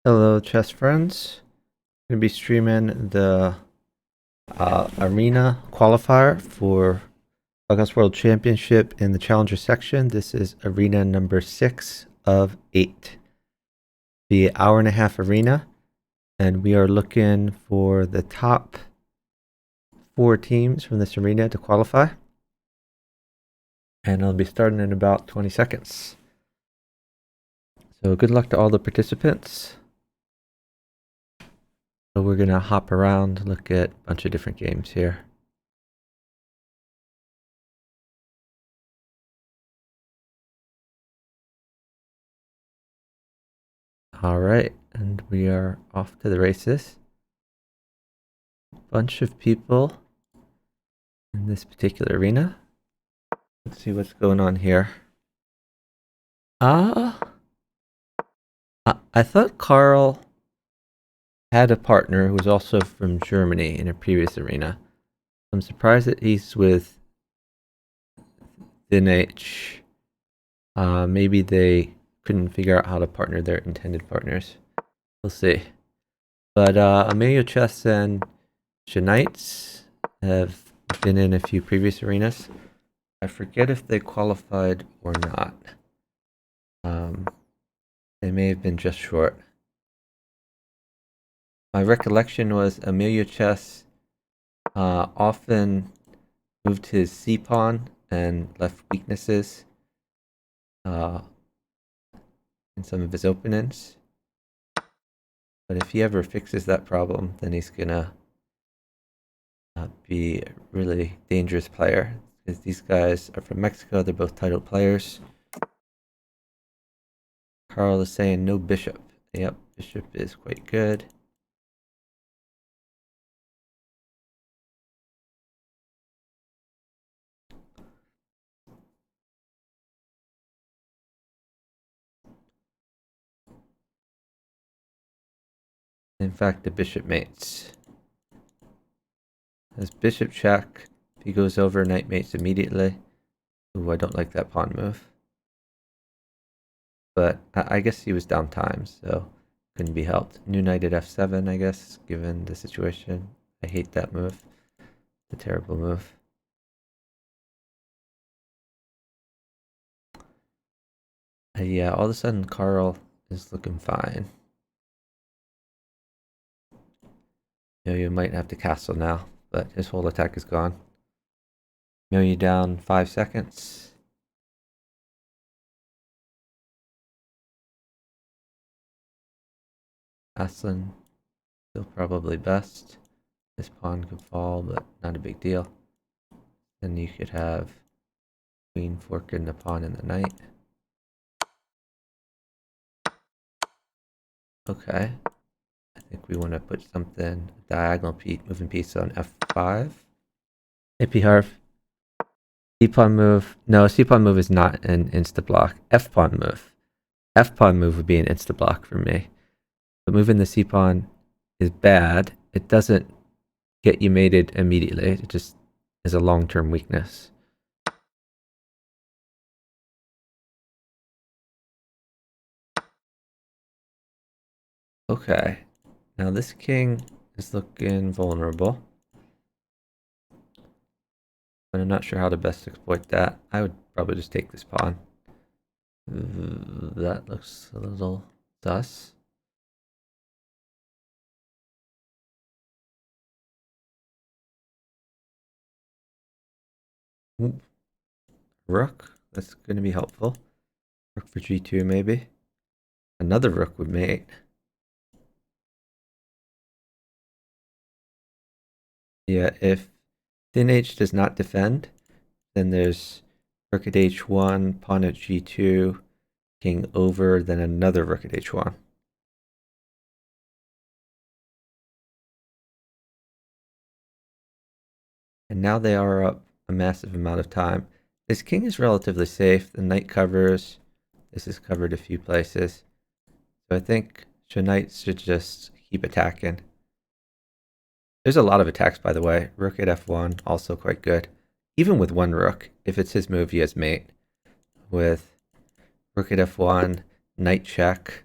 Hello, chess friends. I'm going to be streaming the arena qualifier for bughouse World Championship in the Challenger section. This is arena number 6 of 8. The hour-and-a-half arena, and we are looking for the top 4 teams from this arena to qualify. And I'll be starting in about 20 seconds. So good luck to all the participants. So we're going to hop around, look at a bunch of different games here. All right, and we are off to the races. Bunch of people in this particular arena. Let's see what's going on here. I thought Carl had a partner who was also from Germany in a previous arena. I'm surprised that he's with NH. Maybe they couldn't figure out how to partner their intended partners. We'll see. But Emilio Chess and Shanites have been in a few previous arenas. I forget if they qualified or not. They may have been just short. My recollection was Emilio Chess often moved his c-pawn and left weaknesses in some of his openings. But if he ever fixes that problem, then he's gonna be a really dangerous player. Because these guys are from Mexico, they're both titled players. Carl is saying no bishop. Yep, bishop is quite good. In fact, the bishop mates. As bishop check, if he goes over, knight mates immediately. Ooh, I don't like that pawn move. But I guess he was down time, so couldn't be helped. New knight at f7, I guess, given the situation. I hate that move. It's a terrible move. Yeah, all of a sudden Carl is looking fine. You might have to castle now, but his whole attack is gone. You down 5 seconds. Castling still probably best. This pawn could fall, but not a big deal. Then you could have queen forking the pawn and the knight. Okay. I think we want to put something diagonal moving piece on f5. AP Harv. C-pawn move. No, C-pawn move is not an insta-block. F-pawn move. F-pawn move would be an insta-block for me. But moving the c-pawn is bad. It doesn't get you mated immediately. It just is a long-term weakness. Okay. Now this king is looking vulnerable. But I'm not sure how to best exploit that. I would probably just take this pawn. That looks a little sus. Rook, that's going to be helpful. Rook for g2 maybe. Another rook would mate. Yeah, if thin h does not defend, then there's rook at h1, pawn at g2, king over, then another rook at h1. And now they are up a massive amount of time. This king is relatively safe. The knight covers. This is covered a few places. So I think knight should just keep attacking. There's a lot of attacks, by the way. Rook at f1, also quite good. Even with one rook, if it's his move, he has mate. With rook at f1, knight check,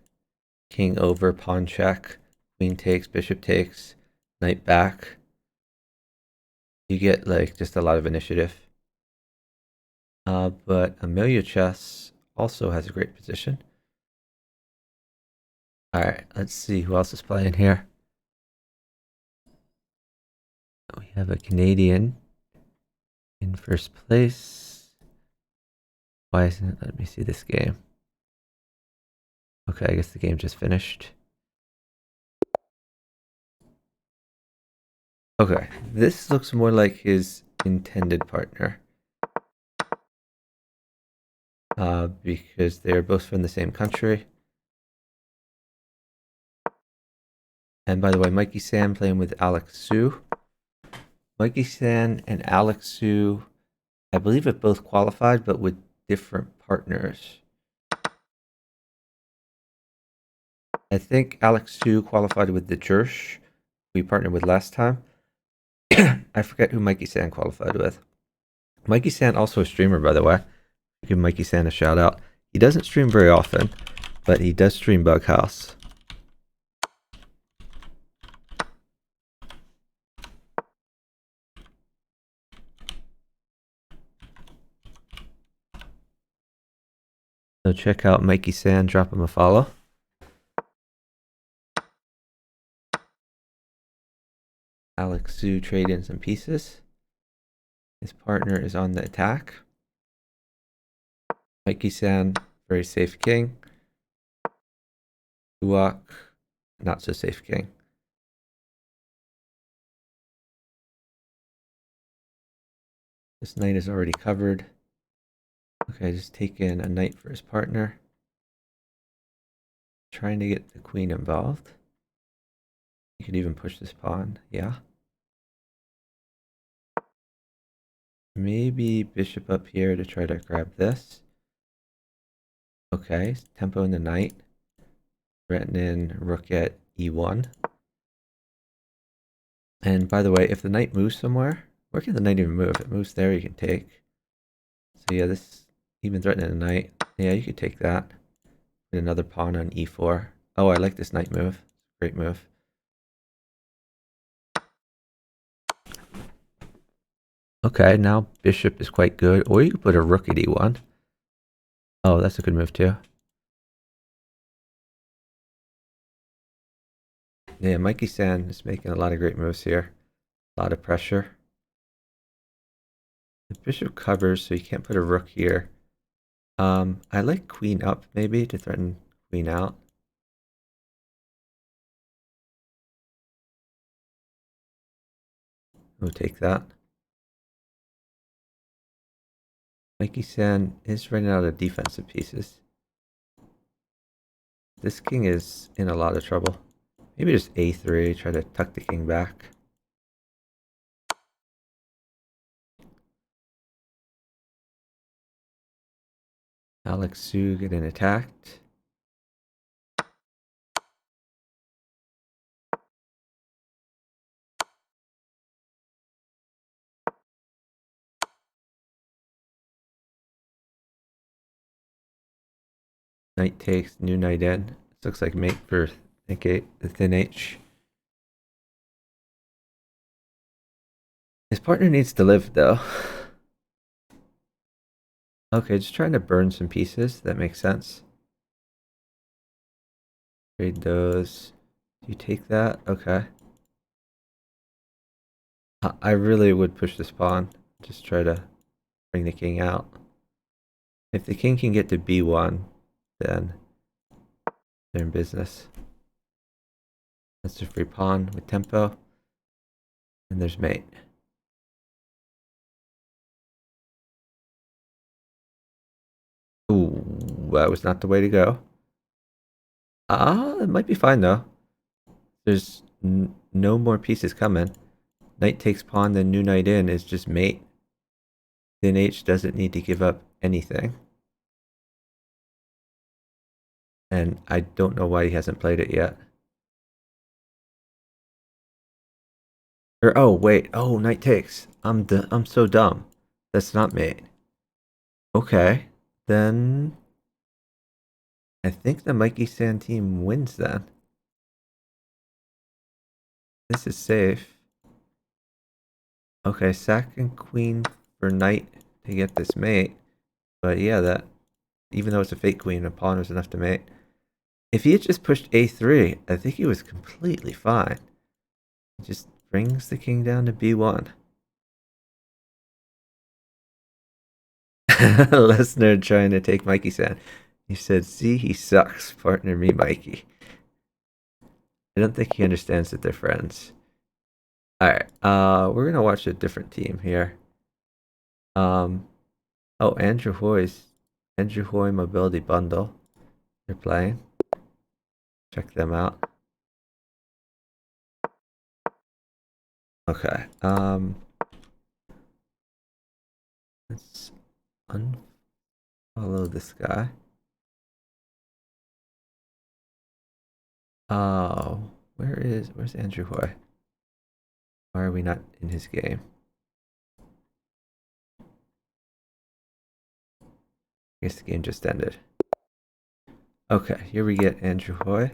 king over, pawn check, queen takes, bishop takes, knight back. You get like just a lot of initiative. But Amelia Chess also has a great position. All right, let's see who else is playing here. We have a Canadian in first place. Why isn't it? Let me see this game. Okay, I guess the game just finished. Okay, this looks more like his intended partner. Because they're both from the same country. And by the way, Mikey San playing with Alex Su. Mikey San and Alex Su, I believe, have both qualified, but with different partners. I think Alex Su qualified with the Jersh we partnered with last time. I forget who Mikey San qualified with. Mikey San also a streamer, by the way. Give Mikey San a shout out. He doesn't stream very often, but he does stream Bughouse. So check out Mikey San, drop him a follow. Alex Su trade in some pieces. His partner is on the attack. Mikey San, very safe king. Uak, not so safe king. This knight is already covered. Okay, just take in a knight for his partner. Trying to get the queen involved. You could even push this pawn, yeah. Maybe bishop up here to try to grab this. Okay, tempo in the knight. Threatening rook at e1. And by the way, if the knight moves somewhere, where can the knight even move? If it moves there, you can take. So yeah, this even threatening the knight. Yeah, you could take that. Put another pawn on e4. Oh, I like this knight move. Great move. Okay, now bishop is quite good. Or you could put a rook at e1. Oh, that's a good move too. Yeah, Mikey San is making a lot of great moves here. A lot of pressure. The bishop covers, so you can't put a rook here. I like queen up maybe to threaten queen out. We'll take that. Mikey San is running out of defensive pieces. This king is in a lot of trouble. Maybe just a3, try to tuck the king back. Alex Su getting attacked. Knight takes, new knight in. This looks like mate for the thin H. His partner needs to live though. Okay, just trying to burn some pieces. That makes sense. Trade those. Do you take that? Okay. I really would push this pawn. Just try to bring the king out. If the king can get to b1, then they're in business. That's a free pawn with tempo. And there's mate. Ooh, that was not the way to go. It might be fine though. There's no more pieces coming. Knight takes pawn, then new knight in is just mate. Then H doesn't need to give up anything. And I don't know why he hasn't played it yet. Or oh wait, oh knight takes. I'm so dumb. That's not mate. Okay, then I think the Mikey San team wins then. This is safe. Okay, sack and queen for knight to get this mate. But yeah, that even though it's a fake queen, a pawn was enough to mate. If he had just pushed a3, I think he was completely fine. He just brings the king down to b1. Lesnar trying to take Mikey San. He said, see, he sucks. Partner me, Mikey. I don't think he understands that they're friends. Alright, we're gonna watch a different team here. Oh, Andrew Hoy Mobility Bundle. They're playing. Check them out. Okay, let's unfollow this guy. Oh, where's Andrew Hoy? Why are we not in his game? I guess the game just ended. Okay, here we get Andrew Hoy.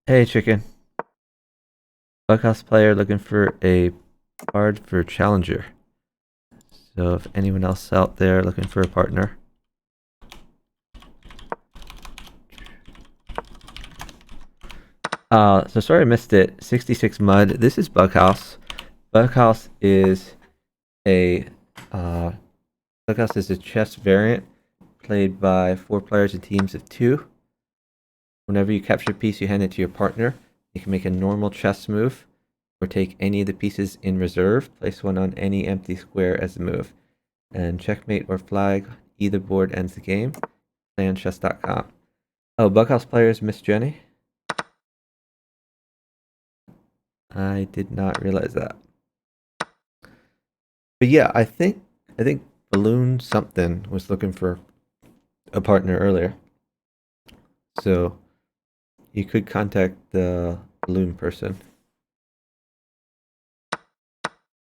Hey, chicken. Bughouse player looking for a card for Challenger. So if anyone else out there looking for a partner. So sorry I missed it. 66 Mud. This is Bughouse. Bughouse is a Bughouse is a chess variant played by 4 players in teams of 2. Whenever you capture a piece, you hand it to your partner. You can make a normal chess move, or take any of the pieces in reserve, place one on any empty square as a move, and checkmate or flag either board ends the game. Play on chess.com. Oh, Bughouse players Miss Jenny. I did not realize that. But yeah, I think Balloon something was looking for a partner earlier. So you could contact the Balloon person.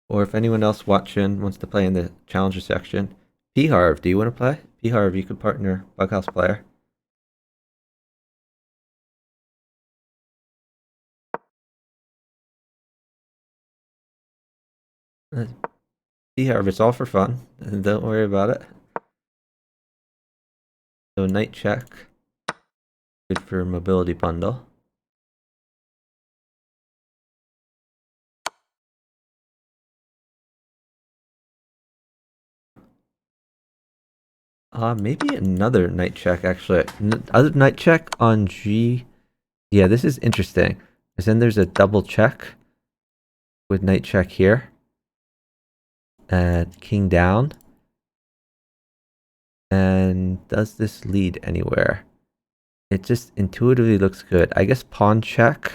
Or if anyone else watching wants to play in the challenger section, P-Harv, do you want to play? P-Harv, you could partner Bughouse player. P-Harv, it's all for fun. Don't worry about it. So knight check. Good for mobility bundle. Maybe another knight check, actually. Other knight check on G. Yeah, this is interesting. Because then there's a double check with knight check here. And king down. And does this lead anywhere? It just intuitively looks good. I guess pawn check.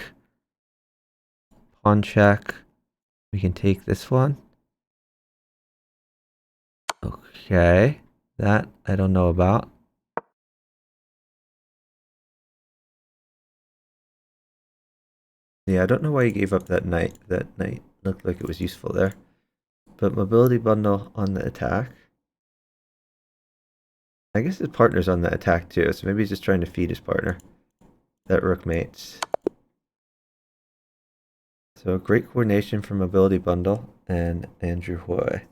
Pawn check. We can take this one. Okay. That I don't know about. Yeah, I don't know why he gave up that knight. That knight looked like it was useful there. But mobility bundle on the attack. I guess his partner's on the attack too, so maybe he's just trying to feed his partner. That rook mates. So great coordination from mobility bundle and Andrew Hoy.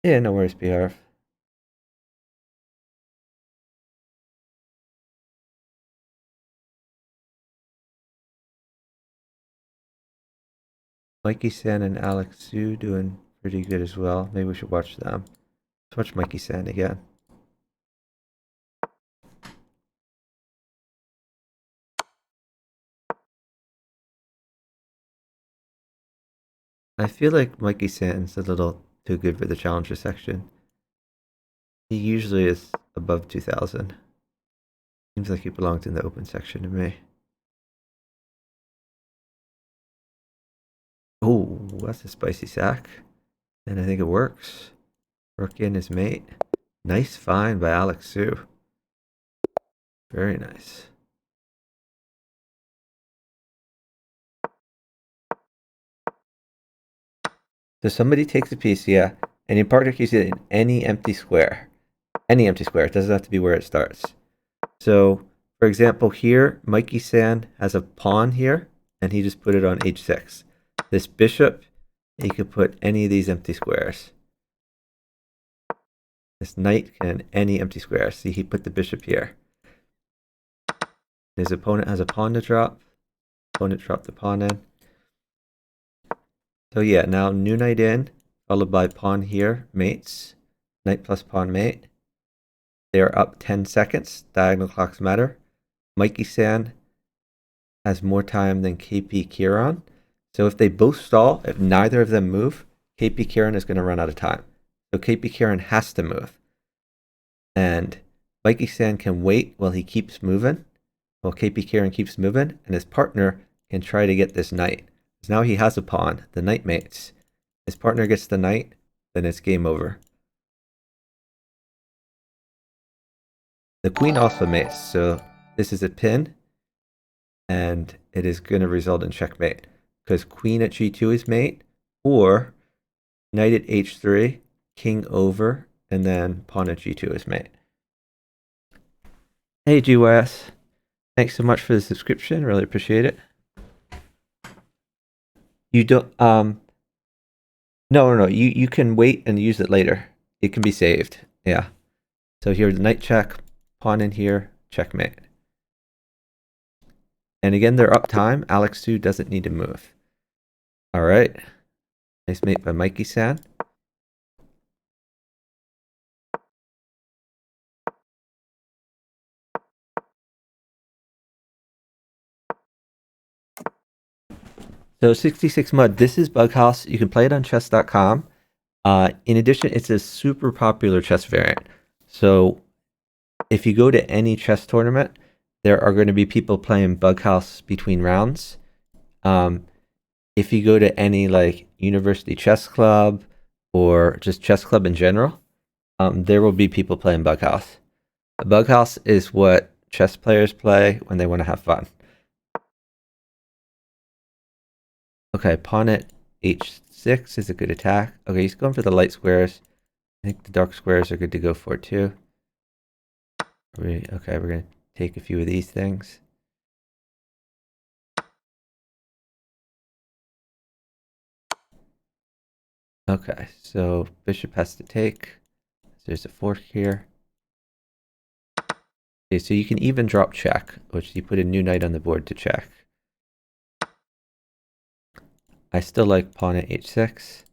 Yeah, no worries, PR. Mikey San and Alex Su doing pretty good as well. Maybe we should watch them. Let's watch Mikey San again. I feel like Mikey San's a little too good for the challenger section. He usually is above 2000. Seems like he belongs in the open section to me. Oh, that's a spicy sack. And I think it works. Rook in his mate. Nice find by Alex Su. Very nice. So somebody takes a piece, yeah, and your partner keeps it in any empty square. Any empty square. It doesn't have to be where it starts. So, for example, here, Mikey-san has a pawn here, and he just put it on h6. This bishop, he could put any of these empty squares. This knight can any empty square. See, he put the bishop here. His opponent has a pawn to drop. Opponent dropped the pawn in. So yeah, now new knight in, followed by pawn here, mates. Knight plus pawn mate. They're up 10 seconds. Diagonal clocks matter. Mikey-san has more time than KP Kieran. So if they both stall, if neither of them move, KP Kieran is going to run out of time. So KP Kieran has to move. And Mikey-san can wait while he keeps moving, while KP Kieran keeps moving, and his partner can try to get this knight. So now he has a pawn, the knight mates. His partner gets the knight, then it's game over. The queen also mates, so this is a pin, and it is going to result in checkmate, because queen at g2 is mate, or knight at h3, king over, and then pawn at g2 is mate. Hey GYS, thanks so much for the subscription, really appreciate it. You don't, no, you can wait and use it later. It can be saved, yeah. So here, knight check, pawn in here, checkmate. And again, they're up time. Alex Su doesn't need to move. All right. Nice mate by Mikey-san. So 66 Mud, this is Bughouse. You can play it on chess.com. In addition, it's a super popular chess variant. So if you go to any chess tournament, there are going to be people playing Bughouse between rounds. If you go to any like university chess club or just chess club in general, there will be people playing Bughouse. Bughouse is what chess players play when they want to have fun. Okay, pawn at h6 is a good attack. Okay, he's going for the light squares. I think the dark squares are good to go for too. Okay, we're going to take a few of these things. Okay, so bishop has to take. So there's a fork here. Okay, so you can even drop check, which you put a new knight on the board to check. I still like pawn at h6.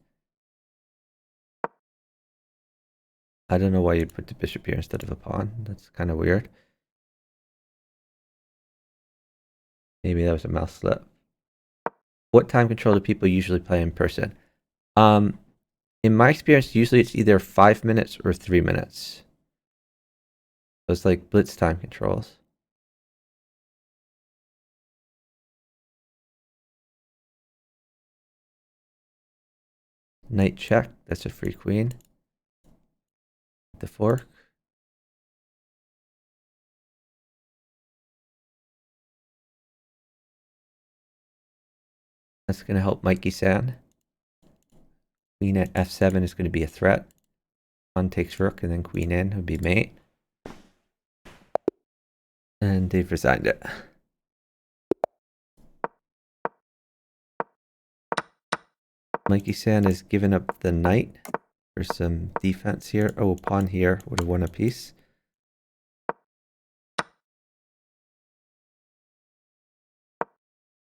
I don't know why you'd put the bishop here instead of a pawn. That's kind of weird. Maybe that was a mouse slip. What time control do people usually play in person? In my experience, usually it's either 5 minutes or 3 minutes. So it's like blitz time controls. Knight check, that's a free queen. The fork. That's going to help Mikey-san. Queen at f7 is going to be a threat. Pawn takes rook, and then queen in would be mate. And they've resigned it. Mikey-san has given up the knight for some defense here. Oh, pawn here would have won a piece.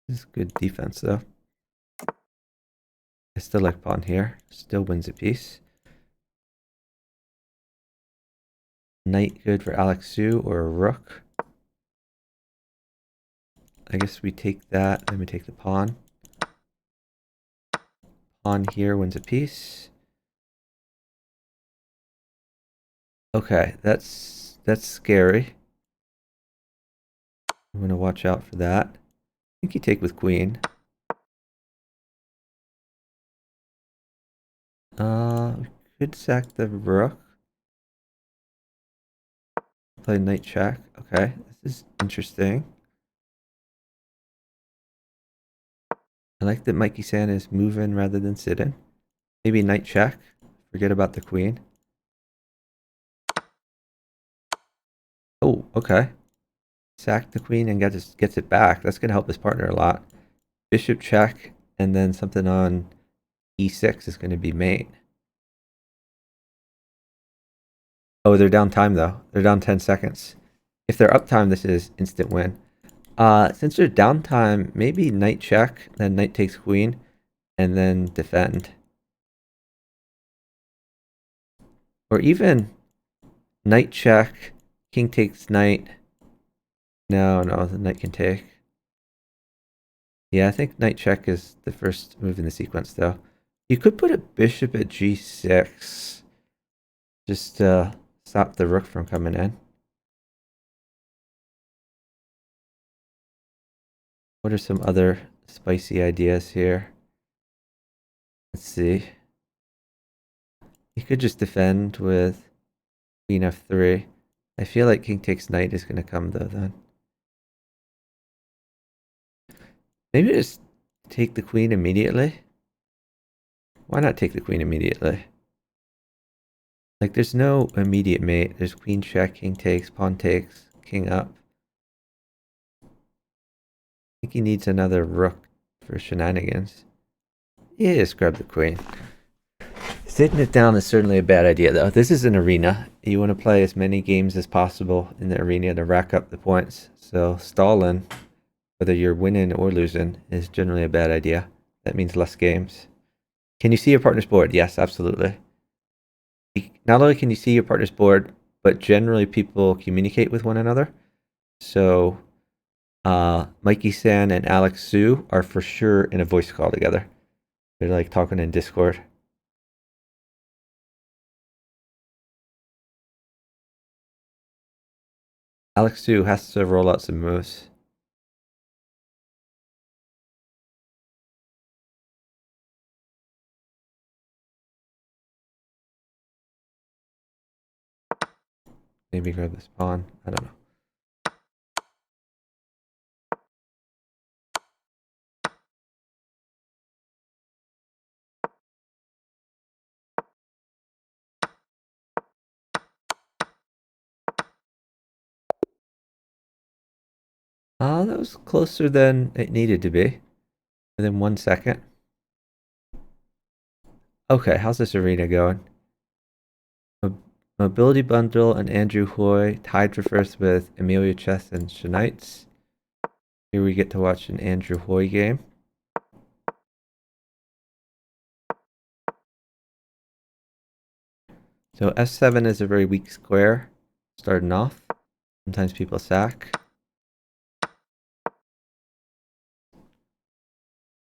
This is good defense though. I still like pawn here. Still wins a piece. Knight good for Alex Su or a rook. I guess we take that, then we take the pawn. Pawn here wins a piece. Okay, that's scary. I'm gonna watch out for that. I think you take with queen. We could sack the rook. Play knight check. Okay, this is interesting. I like that Mikey-san is moving rather than sitting. Maybe knight check. Forget about the queen. Oh, okay. Sack the queen and gets it back. That's gonna help his partner a lot. Bishop check, and then something on e6 is gonna be mate. Oh, they're down time though. They're down 10 seconds. If they're up time, this is instant win. Since they're down time, maybe knight check, then knight takes queen, and then defend. Or even knight check, king takes knight. No, the knight can take. Yeah, I think knight check is the first move in the sequence though. You could put a bishop at g6. Just stop the rook from coming in. What are some other spicy ideas here? Let's see. You could just defend with queen f3. I feel like king takes knight is going to come though then. Maybe just take the queen immediately. Why not take the queen immediately? Like there's no immediate mate. There's queen check, king takes, pawn takes, king up. I think he needs another rook for shenanigans. Yeah, just grab the queen. Sitting it down is certainly a bad idea though. This is an arena. You want to play as many games as possible in the arena to rack up the points. So stalling, whether you're winning or losing, is generally a bad idea. That means less games. Can you see your partner's board? Yes, absolutely. Not only can you see your partner's board, but generally people communicate with one another. So Mikey San and Alex Su are for sure in a voice call together. They're like talking in Discord. Alex Su has to roll out some moves. Maybe grab this pawn. I don't know. That was closer than it needed to be. Within 1 second. Okay, how's this arena going? Mobility Bundle and Andrew Hoy tied for first with Amelia Chess and Shanites. Here we get to watch an Andrew Hoy game. So f7 is a very weak square, starting off. Sometimes people sack.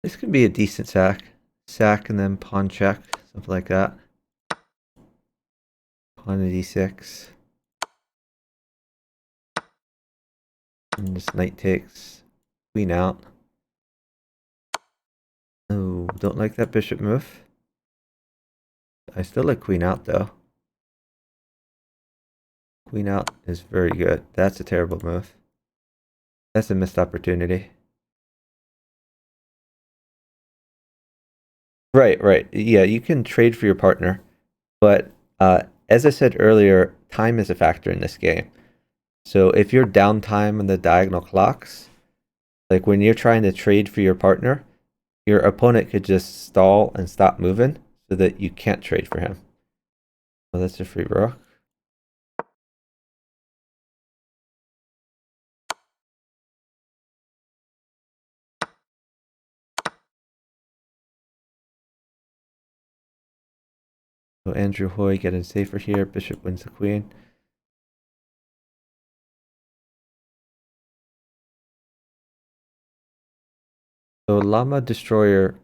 This could be a decent sack. Sack and then pawn check, something like that. Pawn at e6. And this knight takes. Queen out. Oh, don't like that bishop move. I still like queen out though. Queen out is very good. That's a terrible move. That's a missed opportunity. Right. Yeah, you can trade for your partner, but as I said earlier, time is a factor in this game. So if you're downtime on the diagonal clocks, like when you're trying to trade for your partner, your opponent could just stall and stop moving so that you can't trade for him. Well, that's a free rook. So Andrew Hoy getting safer here. Bishop wins the queen. So Llama Destroyer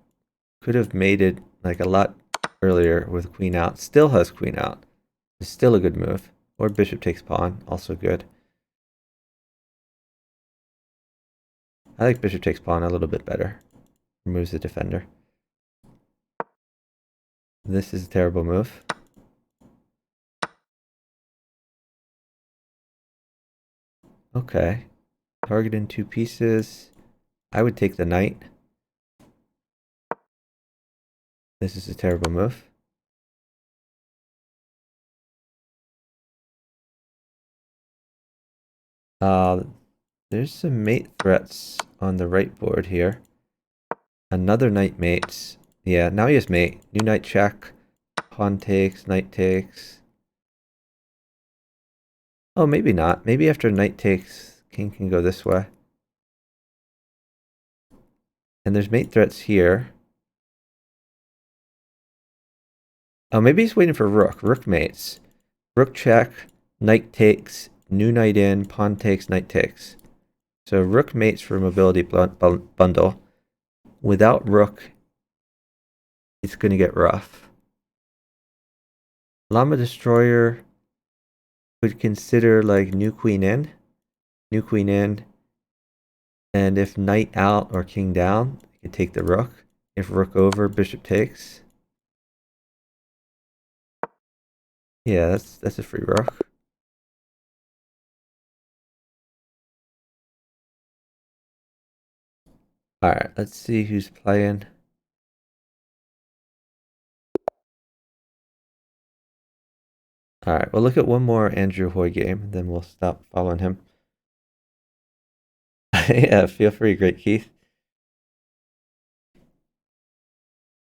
could have mated like a lot earlier with queen out. Still has queen out. It's still a good move. Or bishop takes pawn, also good. I like bishop takes pawn a little bit better. Removes the defender. This is a terrible move. Okay. Target in 2 pieces. I would take the knight. This is a terrible move. There's some mate threats on the right board here. Another knight mates. Yeah, now he has mate. New knight check. Pawn takes, knight takes. Oh, maybe not. Maybe after knight takes, king can go this way. And there's mate threats here. Oh, maybe he's waiting for rook. Rook mates. Rook check, knight takes, new knight in, pawn takes, knight takes. So rook mates for mobility bundle. Without rook, it's going to get rough. Llama Destroyer would consider like new queen in. New queen in. And if knight out or king down, you can take the rook. If rook over, bishop takes. Yeah, that's a free rook. Alright, let's see who's playing. Alright, we'll look at one more Andrew Hoy game, then we'll stop following him. Yeah, feel free, Great Keith.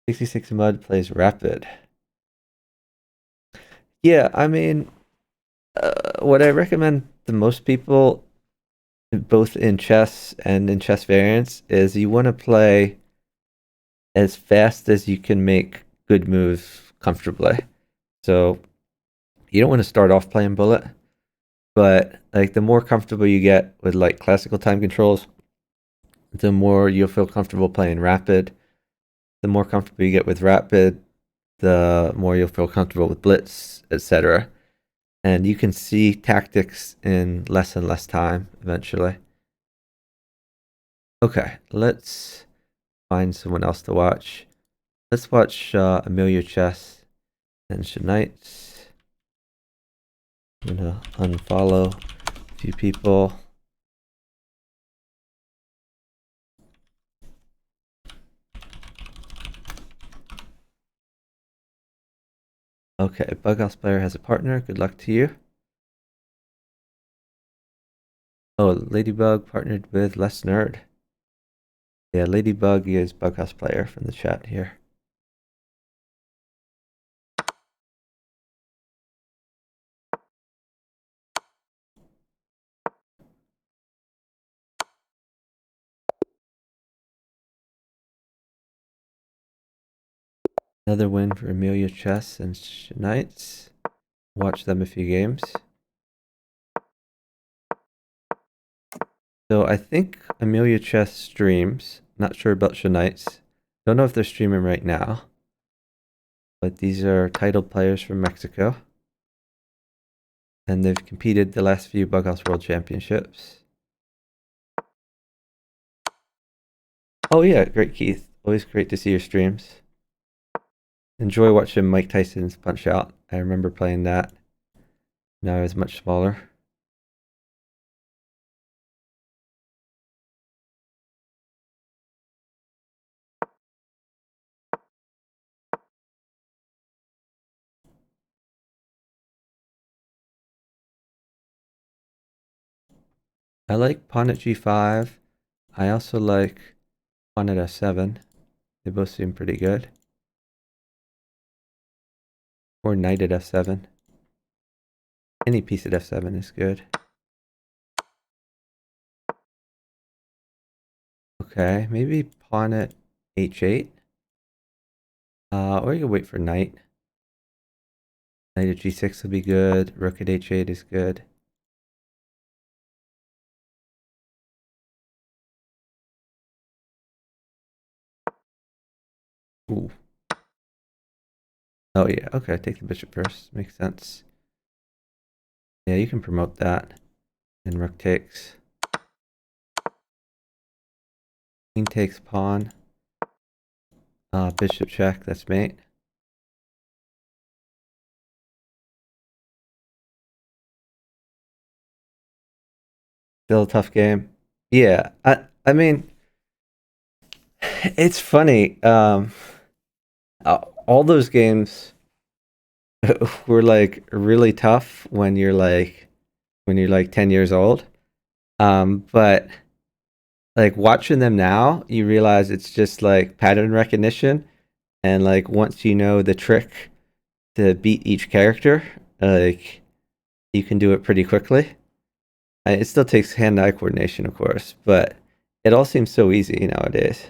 66 Mud plays Rapid. Yeah, I mean, what I recommend to most people, both in chess and in chess variants, is you want to play as fast as you can make good moves comfortably. So you don't want to start off playing bullet, but like the more comfortable you get with like classical time controls, the more you'll feel comfortable playing rapid. The more comfortable you get with rapid, the more you'll feel comfortable with blitz, etc. And you can see tactics in less and less time eventually. Okay, let's find someone else to watch. Let's watch Amelia Chess and Shanites. I'm gonna unfollow a few people. Okay, Bughouse player has a partner. Good luck to you. Oh, Ladybug partnered with Less Nerd. Yeah, Ladybug is Bughouse player from the chat here. Another win for Amelia Chess and Shanites. Watch them a few games. So I think Amelia Chess streams. Not sure about Shanites. Don't know if they're streaming right now. But these are titled players from Mexico. And they've competed the last few Bughouse World Championships. Oh yeah, great Keith. Always great to see your streams. Enjoy watching Mike Tyson's Punch Out. I remember playing that. Now I was much smaller. I like pawn at g5. I also like pawn at f7. They both seem pretty good. Or knight at f7. Any piece at f7 is good. Okay, maybe pawn at h8. Or you can wait for knight. Knight at g6 will be good. Rook at h8 is good. Ooh. Oh yeah, okay, take the bishop first. Makes sense. Yeah, you can promote that. And rook takes. King takes pawn. Bishop check, that's mate. Still a tough game. Yeah, I mean, it's funny. all those games were like really tough when you're like 10 years old. But like watching them now, you realize it's just like pattern recognition, and like once you know the trick to beat each character, like you can do it pretty quickly. It still takes hand-eye coordination, of course, but it all seems so easy nowadays.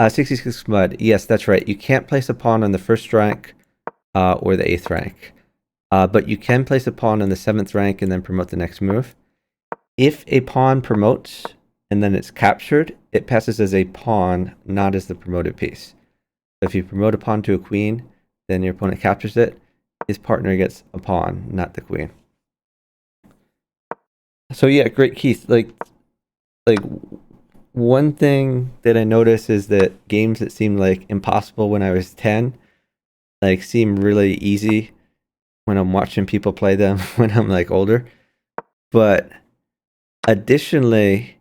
66 Mud. Yes, that's right. You can't place a pawn on the first rank or the 8th rank. But you can place a pawn on the 7th rank and then promote the next move. If a pawn promotes and then it's captured, it passes as a pawn, not as the promoted piece. So if you promote a pawn to a queen, then your opponent captures it. His partner gets a pawn, not the queen. So yeah, great, Keith. Like one thing that I noticed is that games that seemed like impossible when I was 10, like seem really easy when I'm watching people play them when I'm like older. But additionally,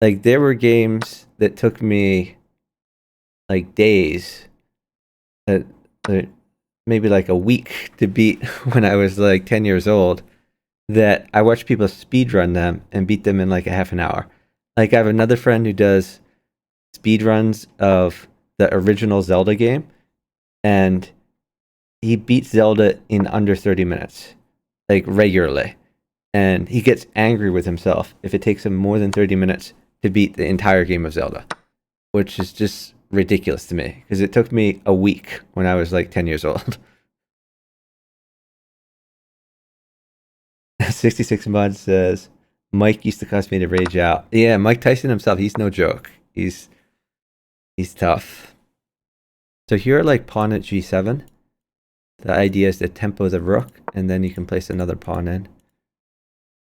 like there were games that took me like days, that maybe like a week to beat when I was like 10 years old, that I watched people speedrun them and beat them in like a half an hour. Like I have another friend who does speedruns of the original Zelda game, and he beats Zelda in under 30 minutes, like regularly. And he gets angry with himself if it takes him more than 30 minutes to beat the entire game of Zelda, which is just ridiculous to me because it took me a week when I was like 10 years old. 66 Mud says, Mike used to cause me to rage out. Yeah, Mike Tyson himself, he's no joke. He's tough. So here, like pawn at g7. The idea is to tempo the rook, and then you can place another pawn in.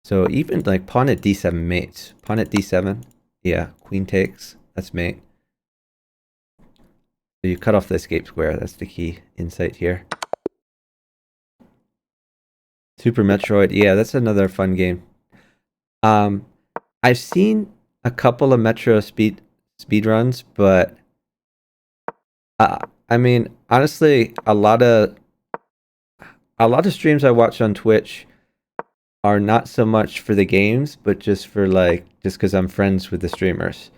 So even like pawn at d7 mates. Pawn at d7, yeah, queen takes, that's mate. So you cut off the escape square, that's the key insight here. Super Metroid, yeah, that's another fun game. I've seen a couple of Metro speed runs, but I mean, honestly, a lot of streams I watch on Twitch are not so much for the games, but just for like, just because I'm friends with the streamers.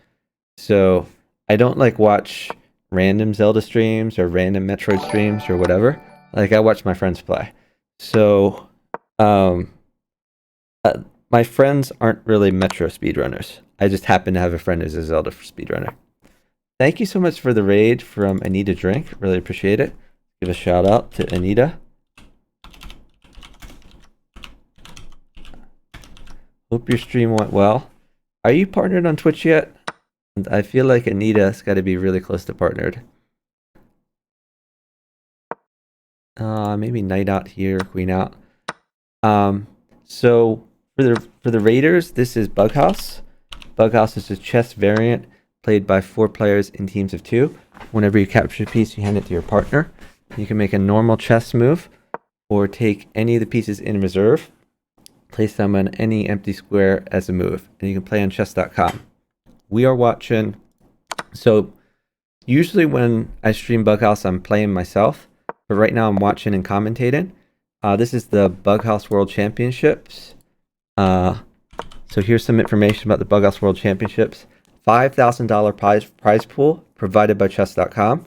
So I don't like watch random Zelda streams or random Metroid streams or whatever. Like I watch my friends play. So my friends aren't really Metro speedrunners. I just happen to have a friend who's a Zelda speedrunner. Thank you so much for the raid from Anita Drink. Really appreciate it. Give a shout out to Anita. Hope your stream went well. Are you partnered on Twitch yet? I feel like Anita's got to be really close to partnered. Maybe knight out here, queen out. So for the raiders, this is Bughouse. Bughouse is a chess variant played by 4 players in teams of 2. Whenever you capture a piece, you hand it to your partner. You can make a normal chess move, or take any of the pieces in reserve, place them on any empty square as a move, and you can play on chess.com. We are watching, so usually when I stream Bughouse, I'm playing myself, but right now I'm watching and commentating. This is the Bughouse World Championships. So here's some information about the Bughouse World Championships. $5,000 prize pool provided by chess.com.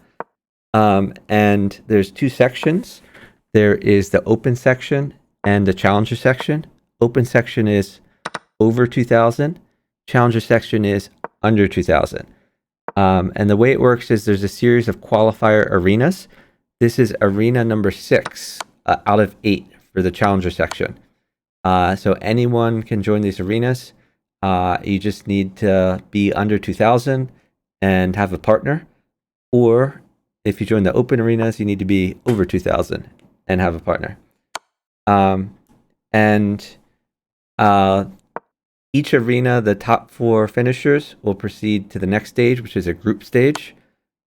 And there's 2 sections. There is the open section and the challenger section. Open section is over 2,000. Challenger section is under 2,000. And the way it works is there's a series of qualifier arenas. This is arena number 6 out of 8 for the challenger section. So anyone can join these arenas. You just need to be under 2,000 and have a partner. Or if you join the open arenas, you need to be over 2,000 and have a partner. Each arena, the top 4 finishers will proceed to the next stage, which is a group stage.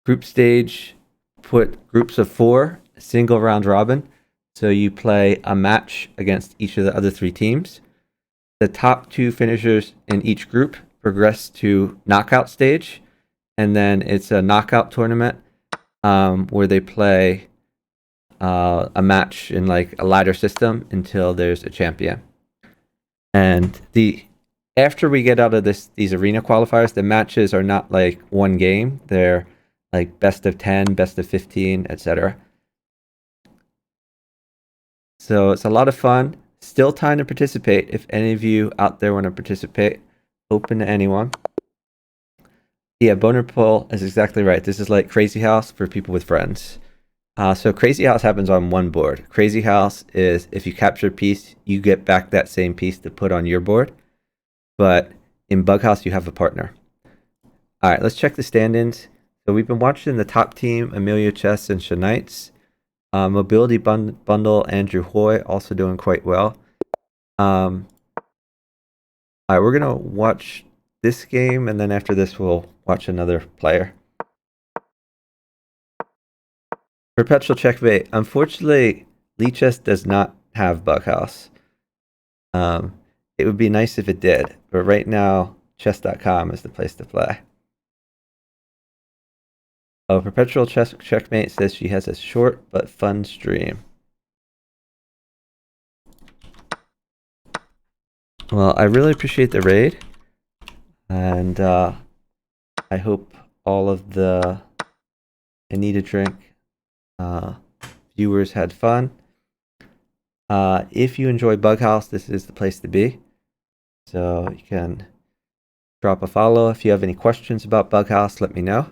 Group stage, put groups of 4, single round robin. So you play a match against each of the other 3 teams. The top 2 finishers in each group progress to knockout stage, and then it's a knockout tournament. where they play a match in like a ladder system until there's a champion. And after we get out of these arena qualifiers, the matches are not like one game. They're like best of 10, best of 15, etc. So it's a lot of fun. Still time to participate. If any of you out there want to participate, open to anyone. Yeah, Boner Pull is exactly right. This is like Crazy House for people with friends. So Crazy House happens on one board. Crazy House is if you capture a piece, you get back that same piece to put on your board. But in Bughouse, you have a partner. All right, let's check the stand-ins. So we've been watching the top team, Amelia Chess and Shanites. Mobility Bundle, Andrew Hoy, also doing quite well. All right, we're going to watch this game, and then after this, we'll watch another player. Perpetual Checkmate. Unfortunately, Lichess does not have Bughouse. It would be nice if it did, but right now, chess.com is the place to play. Oh, Perpetual Checkmate says she has a short but fun stream. Well, I really appreciate the raid, and I hope all of the I Need a Drink viewers had fun. If you enjoy Bughouse, this is the place to be. So you can drop a follow. If you have any questions about Bughouse, let me know.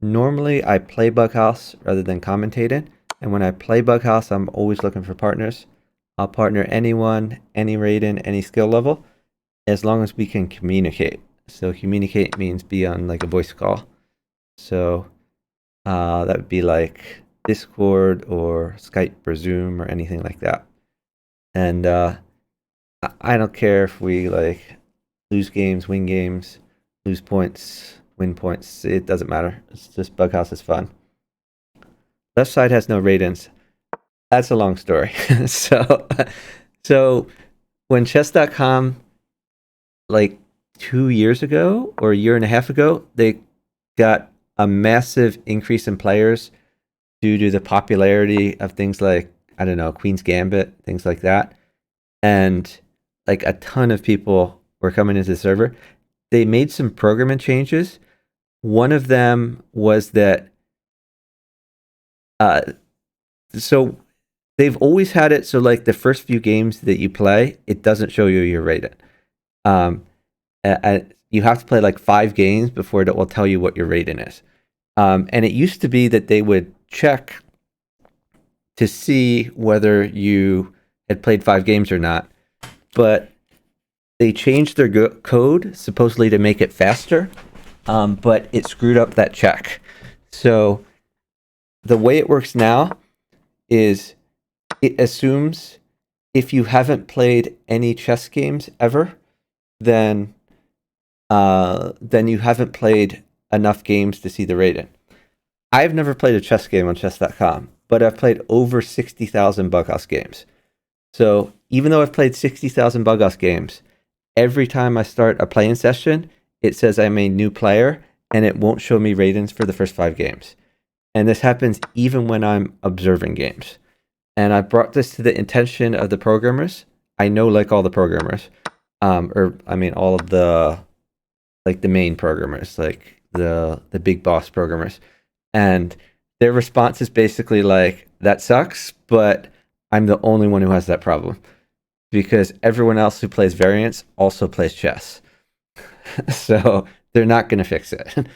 Normally, I play Bughouse rather than commentating. And when I play Bughouse, I'm always looking for partners. I'll partner anyone, any rating, any skill level, as long as we can communicate. So communicate means be on like a voice call. So that would be like Discord or Skype or Zoom or anything like that. And I don't care if we like lose games, win games, lose points, win points. It doesn't matter. It's just Bughouse is fun. Left side has no ratings. That's a long story. so when chess.com like 2 years ago or a year and a half ago, they got a massive increase in players due to the popularity of things like, I don't know, Queen's Gambit, things like that. And like a ton of people were coming into the server. They made some programming changes. One of them was that, so they've always had it so like the first few games that you play, it doesn't show you your rating. You have to play like 5 games before it will tell you what your rating is. And it used to be that they would check to see whether you had played 5 games or not. But they changed their code supposedly to make it faster, but it screwed up that check. So the way it works now is it assumes if you haven't played any chess games ever, then you haven't played enough games to see the rating. I've never played a chess game on chess.com, but I've played over 60,000 Bughouse games. So even though I've played 60,000 Bughouse games, every time I start a playing session, it says I'm a new player, and it won't show me ratings for the first 5 games. And this happens even when I'm observing games. And I brought this to the attention of the programmers. I know like all the programmers, all of the like the main programmers, like the big boss programmers. And their response is basically like, that sucks, but I'm the only one who has that problem. Because everyone else who plays variants also plays chess. So they're not going to fix it.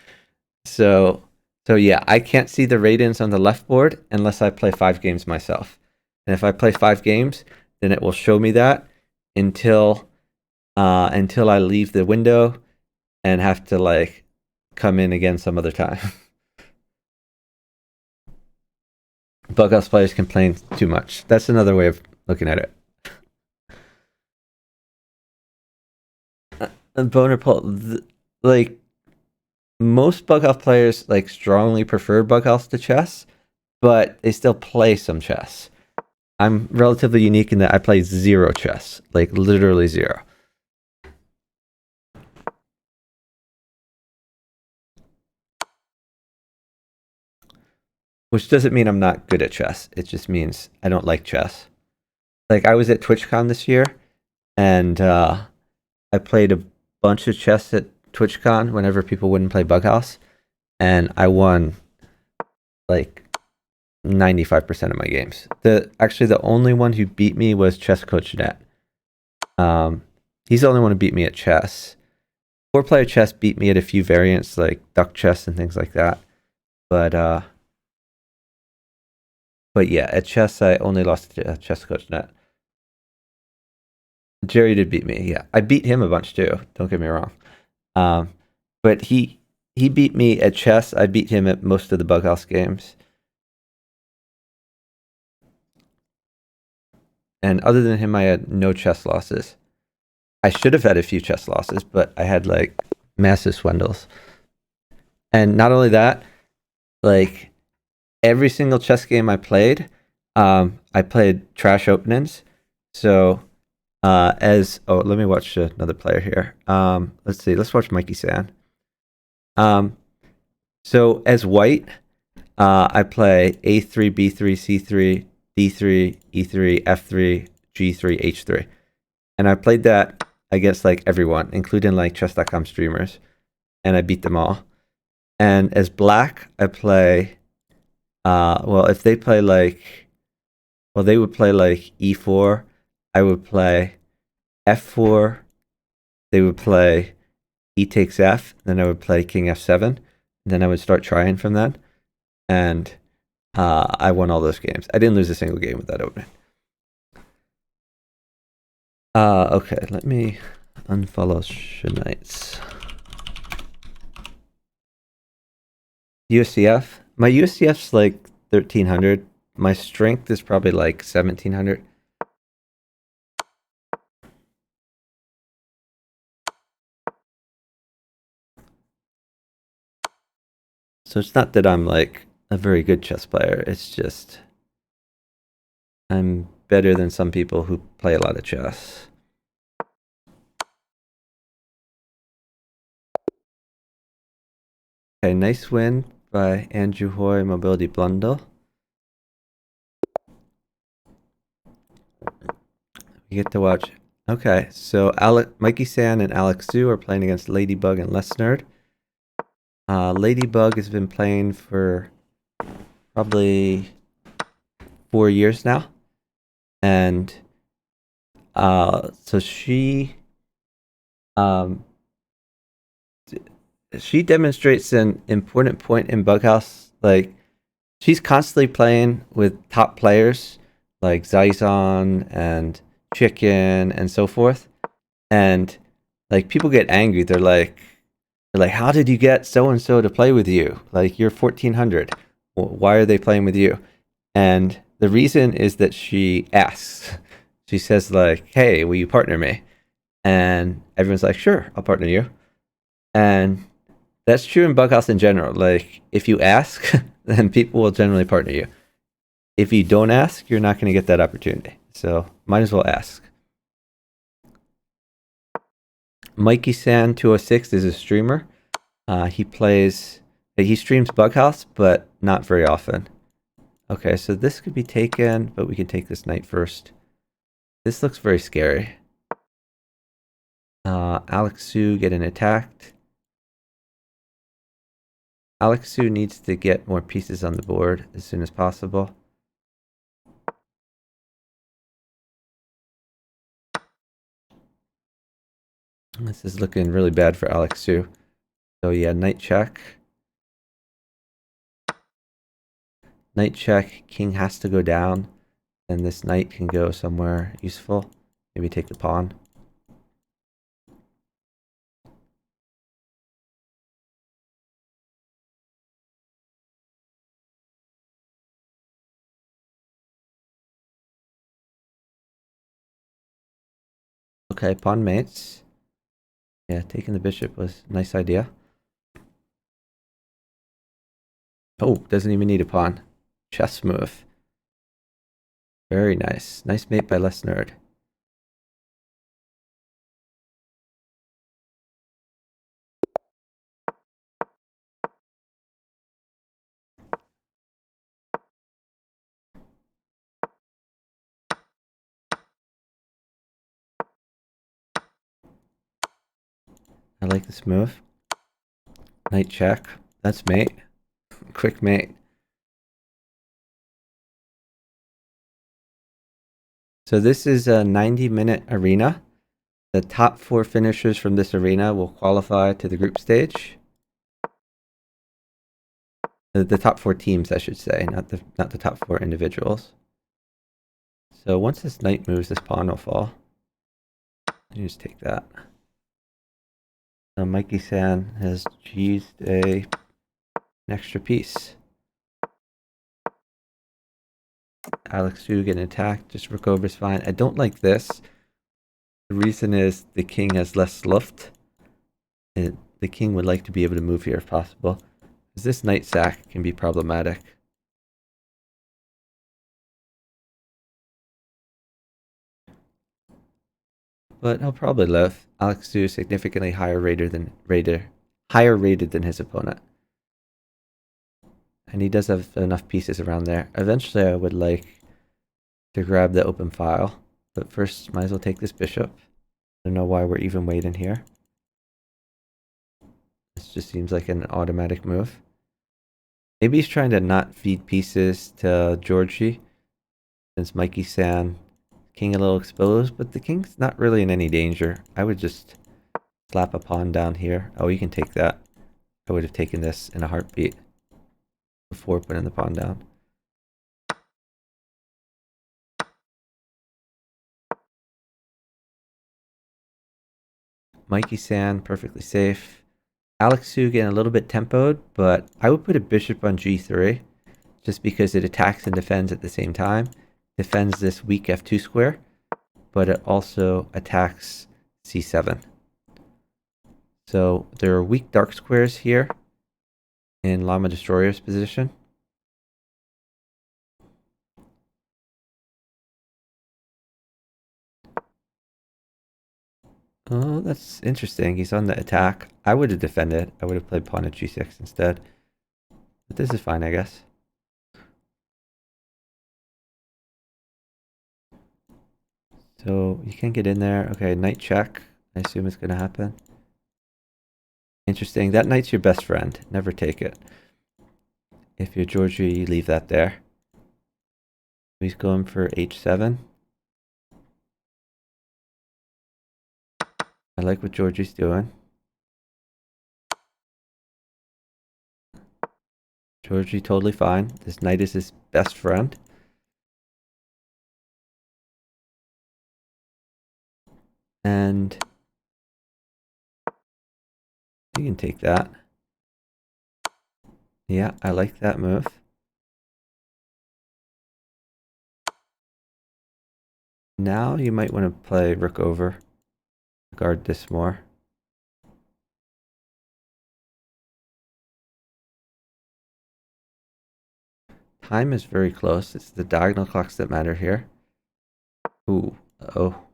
So yeah, I can't see the ratings on the left board unless I play 5 games myself. And if I play 5 games, then it will show me that until I leave the window and have to like come in again some other time. Bughouse players complain too much. That's another way of looking at it. Boner Pull, like most Bughouse players like strongly prefer Bughouse to chess, but they still play some chess. I'm relatively unique in that I play 0 chess, like literally 0. which doesn't mean I'm not good at chess. It just means I don't like chess. Like I was at TwitchCon this year, and I played a bunch of chess at TwitchCon whenever people wouldn't play Bughouse, and I won like 95% of my games. The only one who beat me was Chess Coach Net. He's the only one who beat me at chess. 4-player chess beat me at a few variants like duck chess and things like that. But yeah, at chess I only lost to Chess Coach Net. Jerry did beat me. Yeah, I beat him a bunch too. Don't get me wrong. But he beat me at chess. I beat him at most of the Bughouse games. And other than him, I had no chess losses. I should have had a few chess losses, but I had like massive swindles. And not only that, like every single chess game I played trash openings. So let me watch another player here. Let's see. Let's watch Mikey San. So as white, I play A3, B3, C3, D3, E3, F3, G3, H3. And I played that against like everyone, including like chess.com streamers. And I beat them all. And as black, I play, if they play they would play like E4. I would play F4. They would play E takes F. Then I would play King F7. Then I would start trying from then. And I won all those games. I didn't lose a single game with that opening. Okay, let me unfollow Shanites. USCF. My USCF's like 1300. My strength is probably like 1700. So it's not that I'm like a very good chess player. It's just I'm better than some people who play a lot of chess. Okay, nice win by Andrew Hoy Mobility Blundell. You get to watch. Okay, so Mikey San and Alex Su are playing against Ladybug and Less Nerd. Ladybug has been playing for probably 4 years now, and so she demonstrates an important point in Bughouse. Like she's constantly playing with top players like Zaizan and Chicken and so forth, and like people get angry. They're like, how did you get so and so to play with you? Like you're 1400. Why are they playing with you? And the reason is that she asks. She says like, "Hey, will you partner me?" And everyone's like, "Sure, I'll partner you." And that's true in Bughouse in general. Like if you ask, then people will generally partner you. If you don't ask, you're not going to get that opportunity. So might as well ask. Mikey San 206 is a streamer. He streams Bughouse, but not very often. Okay, so this could be taken, but we can take this knight first. This looks very scary. Alex Su getting attacked. Alex Su needs to get more pieces on the board as soon as possible. This is looking really bad for Alex Su. So yeah, knight check. Knight check, king has to go down, and this knight can go somewhere useful. Maybe take the pawn. Okay, pawn mates. Yeah, taking the bishop was a nice idea. Oh, doesn't even need a pawn. Chess move. Very nice. Nice mate by Less Nerd. I like this move. Knight check. That's mate. Quick mate. So this is a 90-minute arena. The top 4 finishers from this arena will qualify to the group stage. The top 4 teams, I should say, not the top 4 individuals. So once this knight moves, this pawn will fall. You just take that. So Mikey-san has used an extra piece. Alex Su getting attacked. Just rook over is fine. I don't like this. The reason is the king has less luft. And the king would like to be able to move here if possible. Because this knight sack can be problematic. But he'll probably live. Alex Su is significantly higher rated than his opponent. And he does have enough pieces around there. Eventually I would like to grab the open file. But first, might as well take this bishop. I don't know why we're even waiting here. This just seems like an automatic move. Maybe he's trying to not feed pieces to Georgie. Since Mikey-san, king a little exposed, but the king's not really in any danger. I would just slap a pawn down here. Oh, you can take that. I would have taken this in a heartbeat before putting the pawn down. Mikey-san, perfectly safe. Alex Su getting a little bit tempoed, but I would put a bishop on g3 just because it attacks and defends at the same time. Defends this weak f2 square, but it also attacks c7. So there are weak dark squares here in Llama Destroyer's position. Oh, that's interesting. He's on the attack. I would have defended. I would have played pawn at g6 instead. But this is fine, I guess. So you can get in there. Okay, knight check. I assume it's going to happen. Interesting. That knight's your best friend. Never take it. If you're Georgie, you leave that there. He's going for h7. I like what Georgie's doing. Georgie totally fine. This knight is his best friend. And you can take that. Yeah, I like that move. Now you might want to play rook over. Guard this more. Time is very close. It's the diagonal clocks that matter here. Ooh, oh.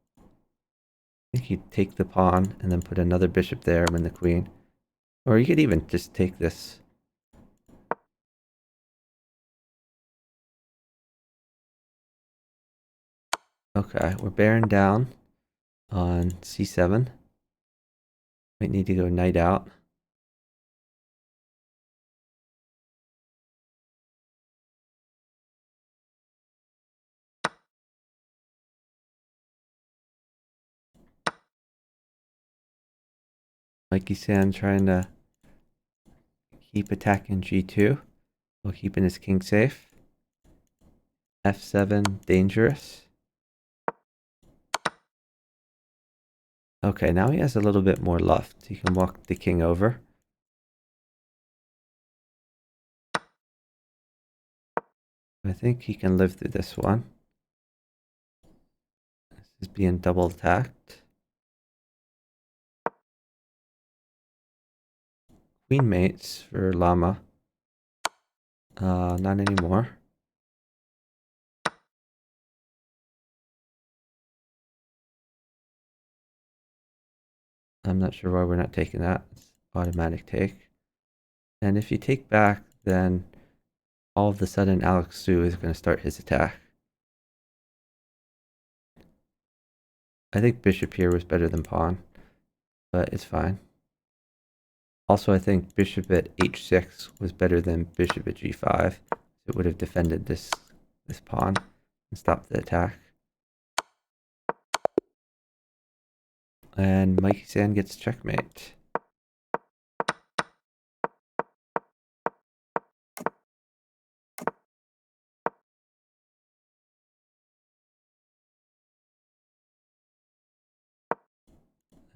I think you take the pawn and then put another bishop there and win the queen. Or you could even just take this. Okay, we're bearing down on c7. Might need to go knight out. Mikey-san trying to keep attacking g2 while keeping his king safe. f7, dangerous. Okay, now he has a little bit more luft. He can walk the king over. I think he can live through this one. This is being double attacked. Queen mates for Llama. Not anymore. I'm not sure why we're not taking that. It's automatic take. And if you take back, then all of a sudden Alex Su is going to start his attack. I think bishop here was better than pawn. but it's fine. Also, I think bishop at h6 was better than bishop at g5. It would have defended this pawn and stopped the attack. And Mikey San gets checkmate.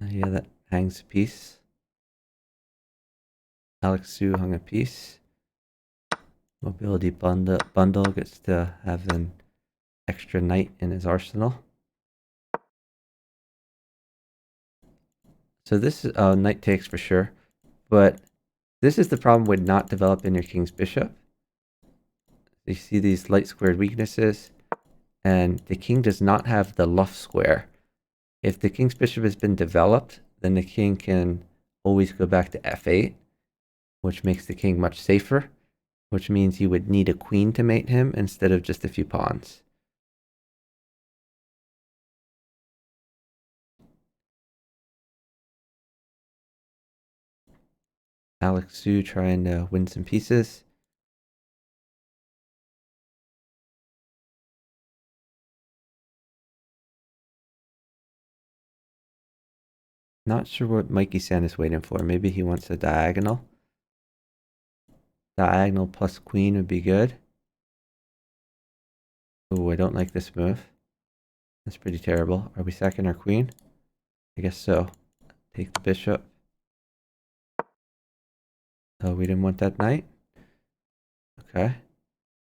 Yeah, that hangs a piece. Alex Su hung a piece. Mobility bundle gets to have an extra knight in his arsenal. So this is knight takes for sure, but this is the problem with not developing your king's bishop. You see these light squared weaknesses, and the king does not have the luff square. If the king's bishop has been developed, then the king can always go back to f8, which makes the king much safer, which means you would need a queen to mate him instead of just a few pawns. Alex Su trying to win some pieces. Not sure what Mikey San is waiting for. Maybe he wants a diagonal. Diagonal plus queen would be good. Oh, I don't like this move. That's pretty terrible. Are we sacking our queen? I guess so. Take the bishop. Oh, we didn't want that knight? Okay.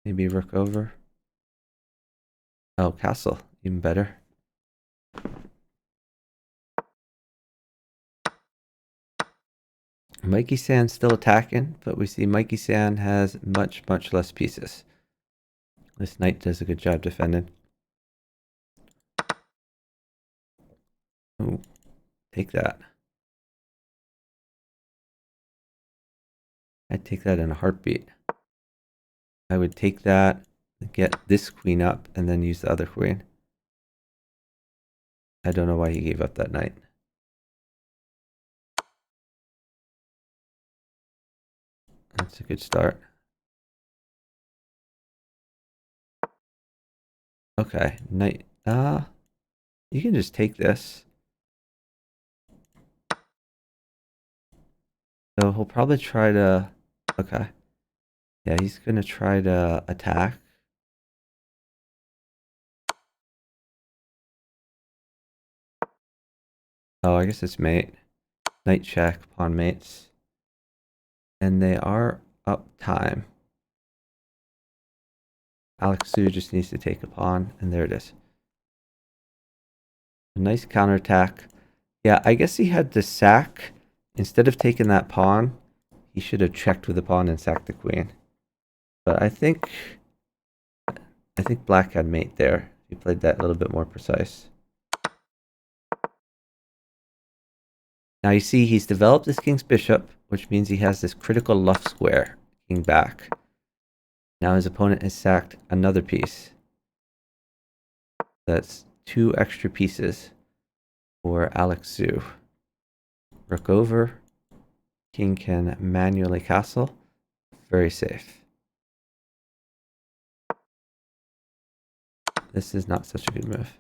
Maybe rook over. Oh, castle. Even better. Mikey San's still attacking, but we see Mikey San has much less pieces. This knight does a good job defending. Ooh, take that. I'd take that in a heartbeat. I would take that, get this queen up, and then use the other queen. I don't know why he gave up that knight. That's a good start. Okay, knight. You can just take this. So he'll probably try to. Okay. Yeah, he's gonna try to attack. Oh, I guess it's mate. Knight check, pawn mates. And they are up time. Alex Su just needs to take a pawn, and there it is. A nice counterattack. Yeah, I guess he had to sack. Instead of taking that pawn, he should have checked with the pawn and sacked the queen. But I think black had mate there. He played that a little bit more precise. Now you see he's developed his king's bishop, which means he has this critical luff square, king back. Now his opponent has sacked another piece. That's 2 extra pieces for Alex Su. Rook over. King can manually castle. Very safe. This is not such a good move.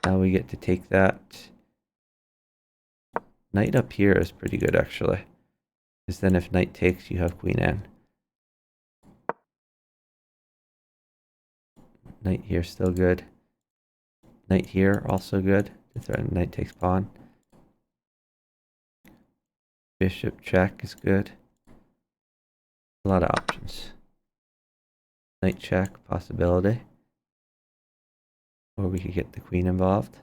Now we get to take that. Knight up here is pretty good, actually. Because then if knight takes, you have queen in. Knight here still good. Knight here also good. To threaten knight takes pawn. Bishop check is good. A lot of options. Knight check possibility. Or we could get the queen involved.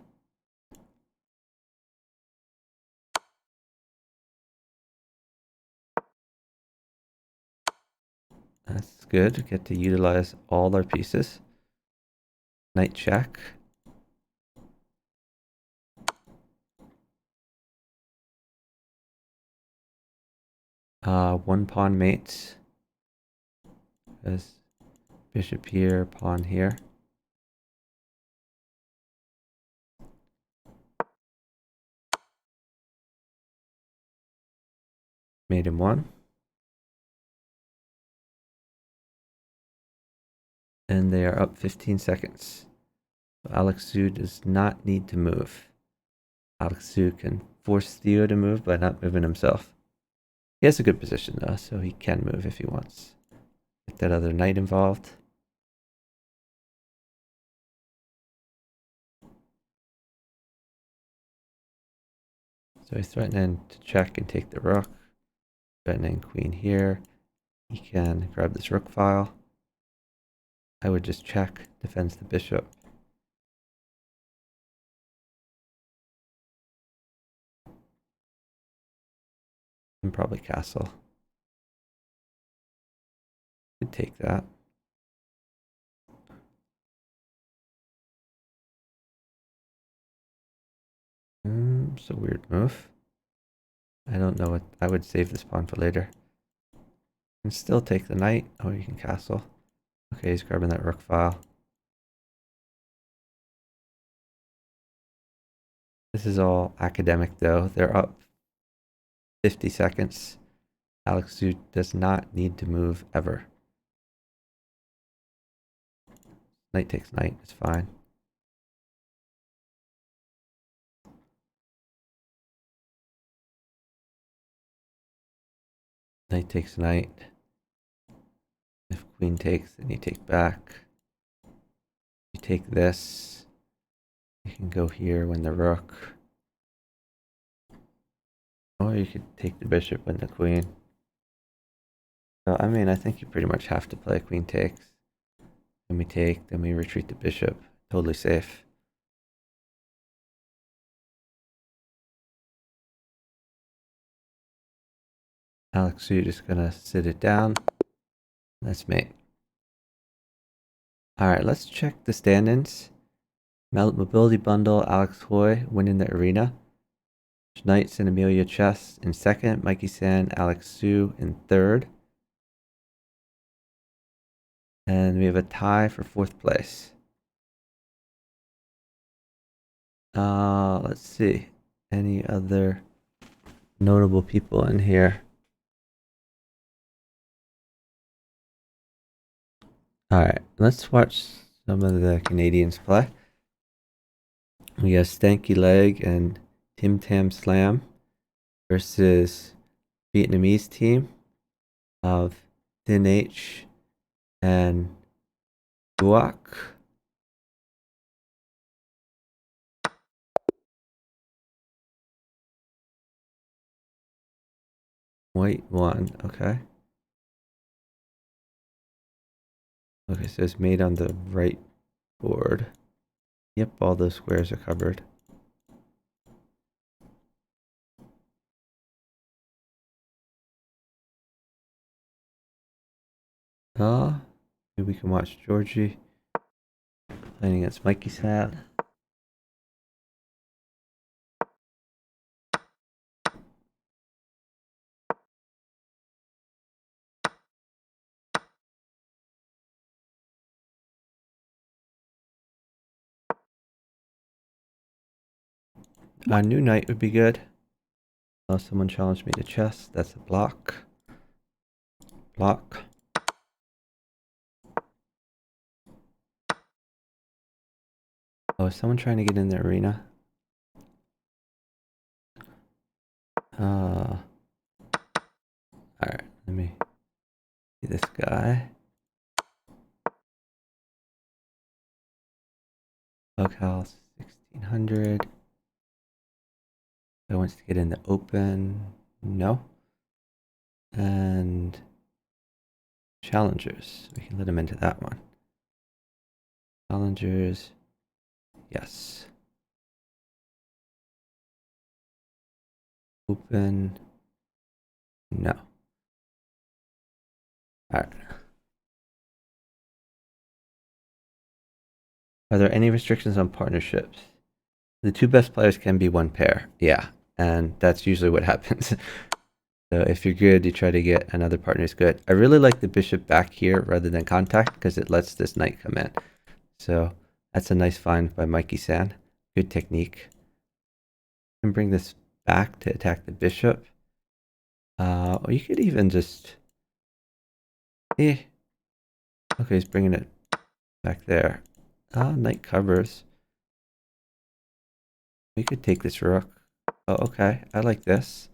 That's good. Get to utilize all our pieces. Knight check. One pawn mates. As bishop here, pawn here. Made him 1. And they are up 15 seconds. So Alex Su does not need to move. Alex Su can force Theo to move by not moving himself. He has a good position though, so he can move if he wants. Get that other knight involved. So he's threatening to check and take the rook. Threatening queen here. He can grab this rook file. I would just check, defends the bishop. And probably castle. Could take that. It's a weird move. I don't know what, I would save this pawn for later. And still take the knight. Oh, you can castle. Okay, he's grabbing that rook file. This is all academic though. They're up 50 seconds. Alex Su does not need to move ever. Knight takes knight, it's fine. Knight takes knight. If queen takes, then you take back. You take this. You can go here, win the rook. Or you could take the bishop, win the queen. So, I mean, I think you pretty much have to play queen takes. Then we take, then we retreat the bishop. Totally safe. Alex Su just gonna sit it down. That's mate. Alright, let's check the stand-ins. Mobility Bundle, Alex Hoy winning the arena. Knights and Amelia Chess in second. Mikey San, Alex Su in third. And we have a tie for fourth place. Let's see. Any other notable people in here? Alright, let's watch some of the Canadians play. We have Stanky Leg and Tim Tam Slam versus Vietnamese team of Thin H and Guac. White 1, okay. Okay, so it's made on the right board. Yep, all those squares are covered. Maybe we can watch Georgie playing against Mikey's hat. A new knight would be good. Someone challenged me to chess. That's a block. Block. Oh, is someone trying to get in the arena? Alright, let me see this guy. Bughouse 1600. Who wants to get in the open? No. And challengers. We can let him into that one. Challengers. Yes. Open. No. Alright. Are there any restrictions on partnerships? The two best players can be one pair. Yeah. And that's usually what happens. So if you're good, you try to get another partner who's good. I really like the bishop back here rather than contact because it lets this knight come in. So that's a nice find by Mikey San. Good technique. You can bring this back to attack the bishop. Or you could even just... Okay, he's bringing it back there. Knight covers. We could take this rook. Oh, okay. I like this.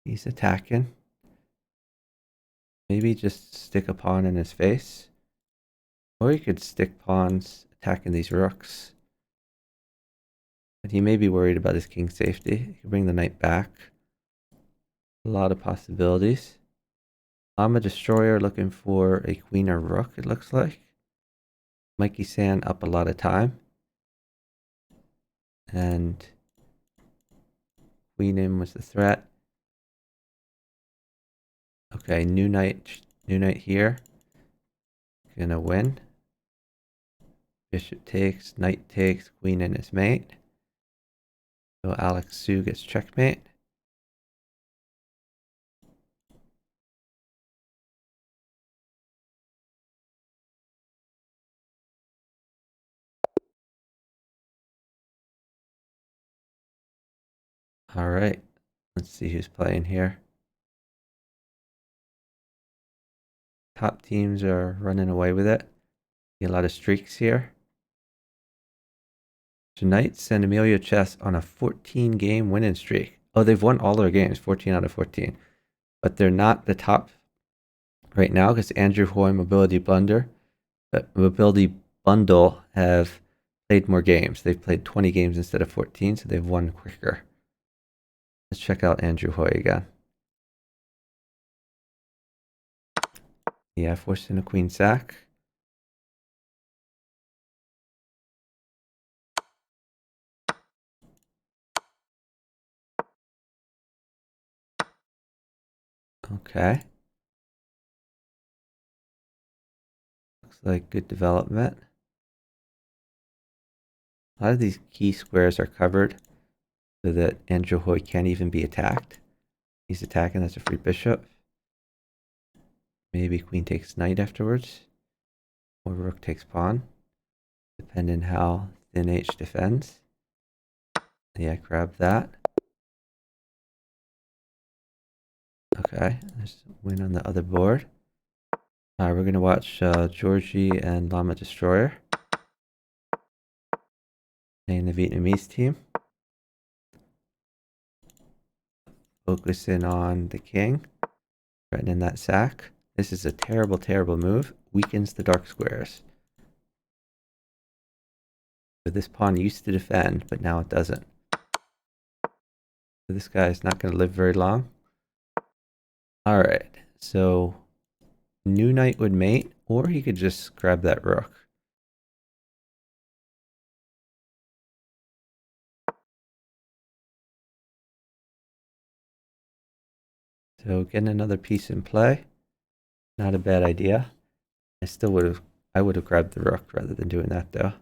He's attacking. Maybe just stick a pawn in his face. Or you could stick pawns attacking these rooks. But he may be worried about his king's safety. He can bring the knight back. A lot of possibilities. I'm a destroyer looking for a queen or rook, it looks like. Mikey San up a lot of time. And queen in was the threat. Okay, new knight here. Gonna win. Bishop takes, knight takes, queen in is mate. So Alex Su gets checkmate. All right, let's see who's playing here. Top teams are running away with it. See a lot of streaks here. Tonight, send Emilio Chess on a 14-game winning streak. Oh, they've won all their games, 14 out of 14. But they're not the top right now because Andrew Hoy, Mobility Bundle have played more games. They've played 20 games instead of 14, so they've won quicker. Let's check out Andrew Hoy again. Yeah, forced in a queen sack. Okay. Looks like good development. A lot of these key squares are covered so that Andrew Hoy can't even be attacked. He's attacking, that's a free bishop. Maybe queen takes knight afterwards. Or rook takes pawn. Depending how thin H defends. Yeah, grab that. Okay, there's a win on the other board. We're going to watch Georgie and Llama Destroyer playing the Vietnamese team. Focusing on the king, threatening that sack. This is a terrible, terrible move. Weakens the dark squares. So this pawn used to defend, but now it doesn't. So this guy is not going to live very long. Alright, so new knight would mate, or he could just grab that rook. So getting another piece in play, not a bad idea. I would have grabbed the rook rather than doing that though.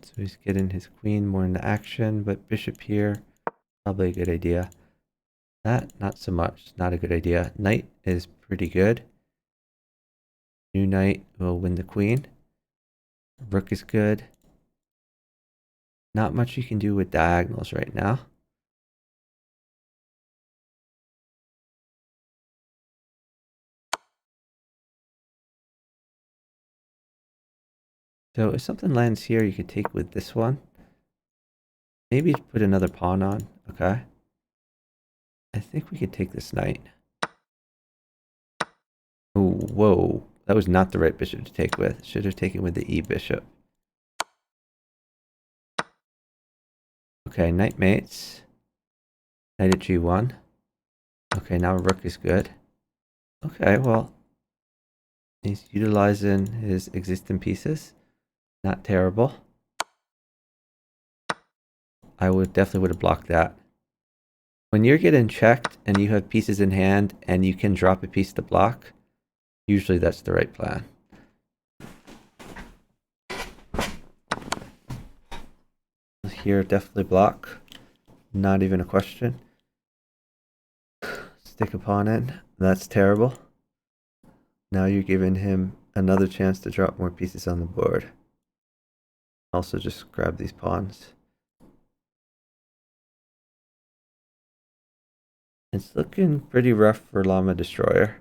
So he's getting his queen more into action, but bishop here, probably a good idea. That, not so much, not a good idea. Knight is pretty good. New knight will win the queen. Rook is good. Not much you can do with diagonals right now. So if something lands here, you could take with this one. Maybe put another pawn on. Okay. I think we could take this knight. Oh, whoa. That was not the right bishop to take with. Should have taken with the E bishop. Okay, knight mates. Knight at G1. Okay, now rook is good. Okay, well, he's utilizing his existing pieces. Not terrible. I definitely would have blocked that. When you're getting checked and you have pieces in hand and you can drop a piece to block, usually that's the right plan. Here, definitely block. Not even a question. Stick a pawn in. That's terrible. Now you're giving him another chance to drop more pieces on the board. Also just grab these pawns. It's looking pretty rough for Llama Destroyer.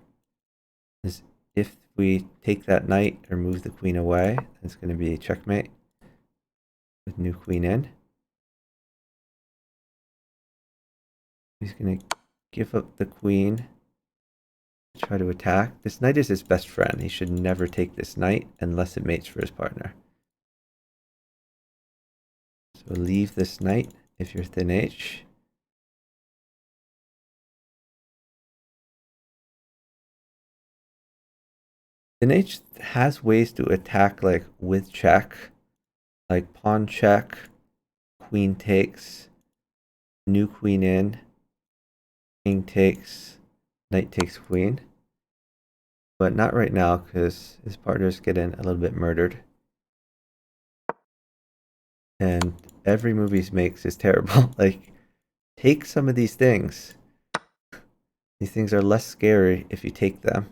If we take that knight or move the queen away, it's going to be a checkmate with new queen in. He's going to give up the queen, try to attack. This knight is his best friend. He should never take this knight unless it mates for his partner. So leave this knight if you're thin H. Thin H has ways to attack like with check, like pawn check, queen takes, new queen in, king takes, knight takes queen. But not right now because his partner's getting a little bit murdered. And every move he makes is terrible. Like, take some of these things. These things are less scary if you take them.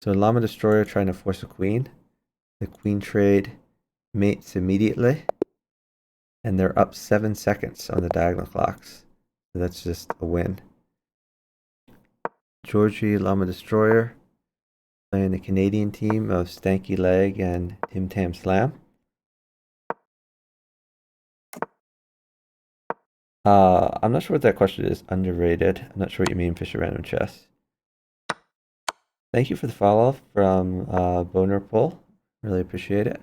So Llama Destroyer trying to force a queen. The queen trade mates immediately. And they're up 7 seconds on the diagonal clocks. So that's just a win. Georgie Llama Destroyer playing the Canadian team of Stanky Leg and Tim Tam Slam. I'm not sure what that question is. Underrated. I'm not sure what you mean, Fisher Random Chess. Thank you for the follow from Boner Pull. Really appreciate it.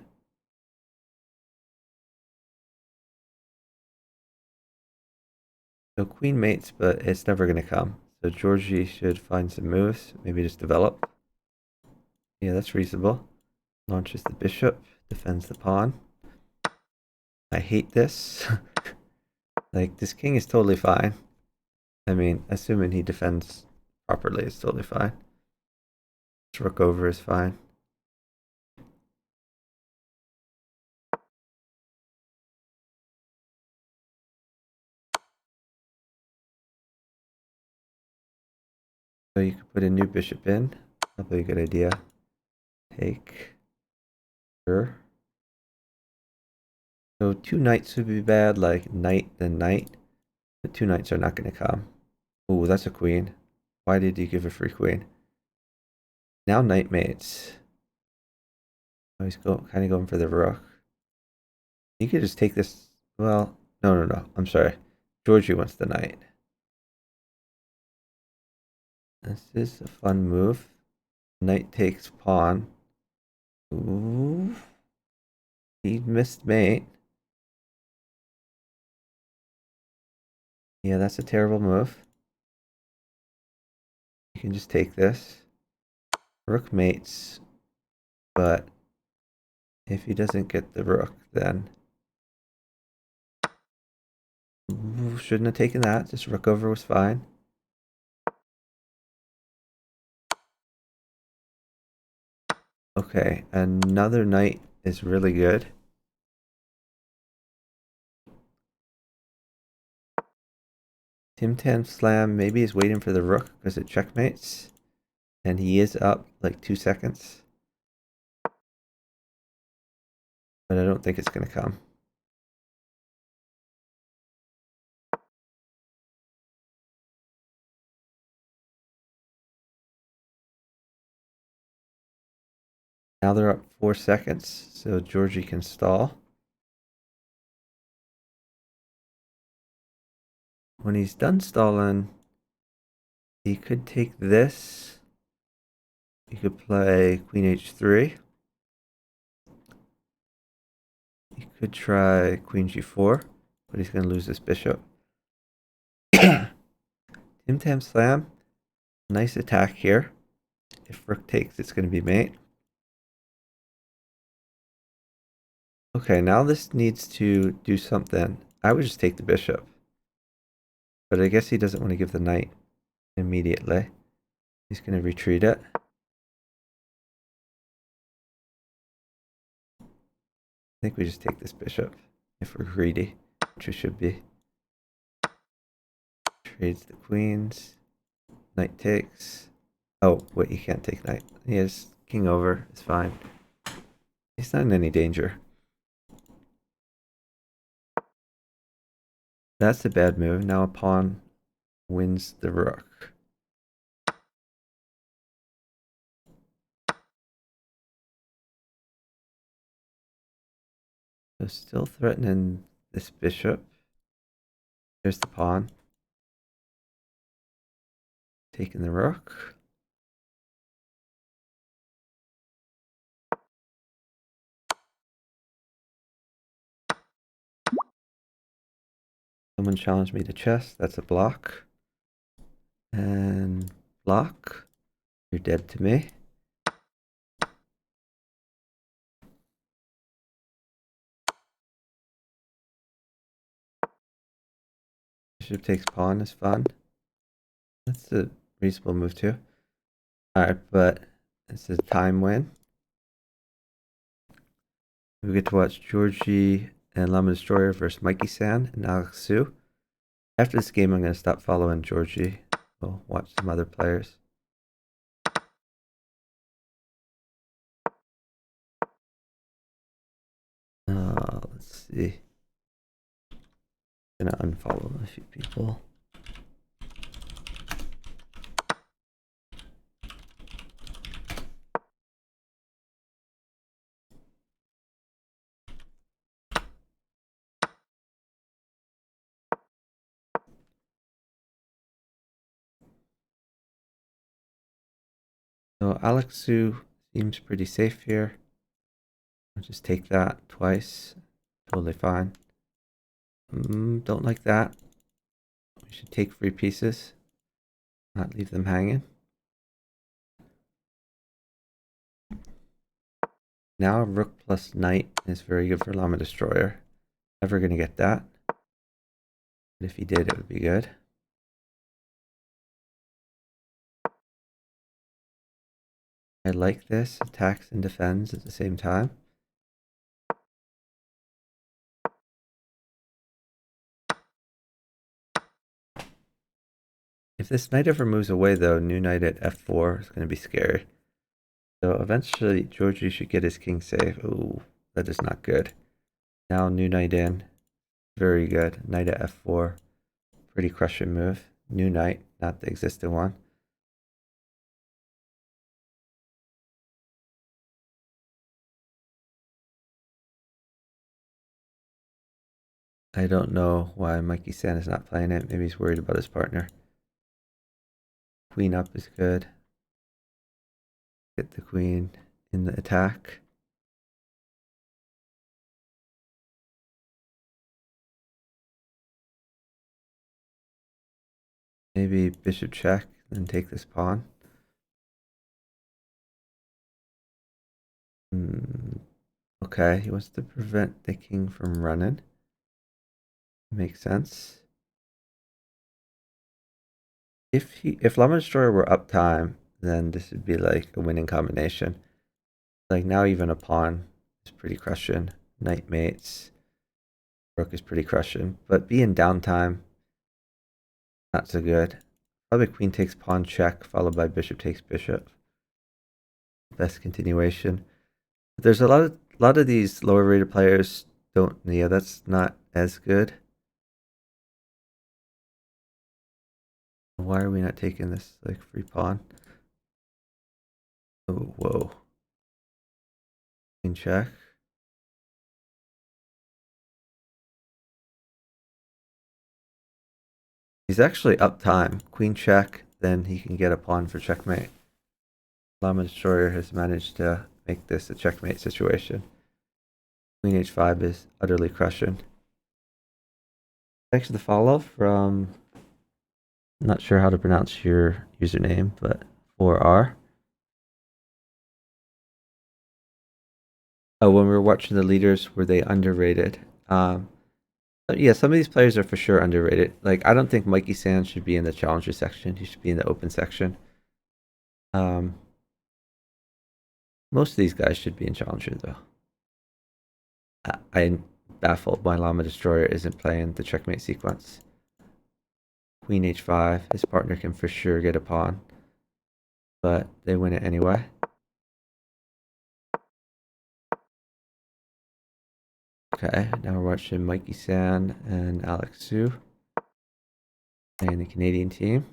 So queen mates, but it's never going to come. So Georgie should find some moves. Maybe just develop. Yeah, that's reasonable. Launches the bishop. Defends the pawn. I hate this. Like, this king is totally fine. I mean, assuming he defends properly, it's totally fine. Rook over is fine. So you could put a new bishop in. Probably a good idea. Take. Sure. So 2 knights would be bad, like knight then knight. The 2 knights are not going to come. Ooh, that's a queen. Why did you give a free queen? Now knight mates. Oh, he's kind of going for the rook. You could just take this. Well, no. I'm sorry. Georgie wants the knight. This is a fun move. Knight takes pawn. Ooh. He missed mate. Yeah, that's a terrible move. You can just take this. Rook mates. But if he doesn't get the rook, then shouldn't have taken that. Just rook over was fine. Okay, another knight is really good. Tim Tam Slam maybe is waiting for the rook because it checkmates. And he is up like 2 seconds. But I don't think it's going to come. Now they're up 4 seconds, so Georgie can stall. When he's done stalling, he could take this. He could play Queen H3. He could try Queen G4, but he's going to lose this bishop. Tim Tam Slam. Nice attack here. If rook takes, it's going to be mate. Okay, now this needs to do something. I would just take the bishop. But I guess he doesn't want to give the knight immediately. He's going to retreat it. I think we just take this bishop if we're greedy, which we should be. Trades the queens. Knight takes. Oh, wait, you can't take knight. He has king over is fine. He's not in any danger. That's a bad move. Now a pawn wins the rook. So still threatening this bishop. There's the pawn. Taking the rook. Someone challenged me to chess. That's a block. And block. You're dead to me. Bishop takes pawn is fun. That's a reasonable move too. Alright, but it's a time win. We get to watch Georgie and Llama Destroyer versus Mikey San and Alex Su. After this game, I'm going to stop following Georgie. We'll watch some other players. Let's see. I'm going to unfollow a few people. So Alex Su seems pretty safe here. I'll just take that twice. Totally fine. Don't like that. We should take free pieces, not leave them hanging. Now rook plus knight is very good for Llama Destroyer. Never going to get that. But if he did, it would be good. I like this. Attacks and defends at the same time. If this knight ever moves away, though, new knight at f4 is going to be scary. So eventually, Georgie should get his king safe. Ooh, that is not good. Now new knight in. Very good. Knight at f4. Pretty crushing move. New knight, not the existing one. I don't know why Mikey San is not playing it. Maybe he's worried about his partner. Queen up is good. Get the queen in the attack. Maybe bishop check, then take this pawn. Okay, he wants to prevent the king from running. Makes sense. If Llama Destroyer were up time, then this would be like a winning combination. Like now even a pawn is pretty crushing. Knight mates. Rook is pretty crushing. But being downtime, not so good. Probably queen takes pawn check, followed by bishop takes bishop. Best continuation. But there's a lot of these lower rated players don't, yeah, that's not as good. Why are we not taking this like free pawn? Oh, whoa. Queen check. He's actually up time. Queen check, then he can get a pawn for checkmate. Llama Destroyer has managed to make this a checkmate situation. Queen h5 is utterly crushing. Thanks for the follow from, I'm not sure how to pronounce your username, but 4R. Oh, when we were watching the leaders, were they underrated? Yeah, some of these players are for sure underrated. Like, I don't think Mikey Sands should be in the challenger section. He should be in the open section. Most of these guys should be in challenger, though. I'm baffled why Llama Destroyer isn't playing the checkmate sequence. Queen h5. His partner can for sure get a pawn, but they win it anyway. Okay, now we're watching Mikey San and Alex Su playing the Canadian team.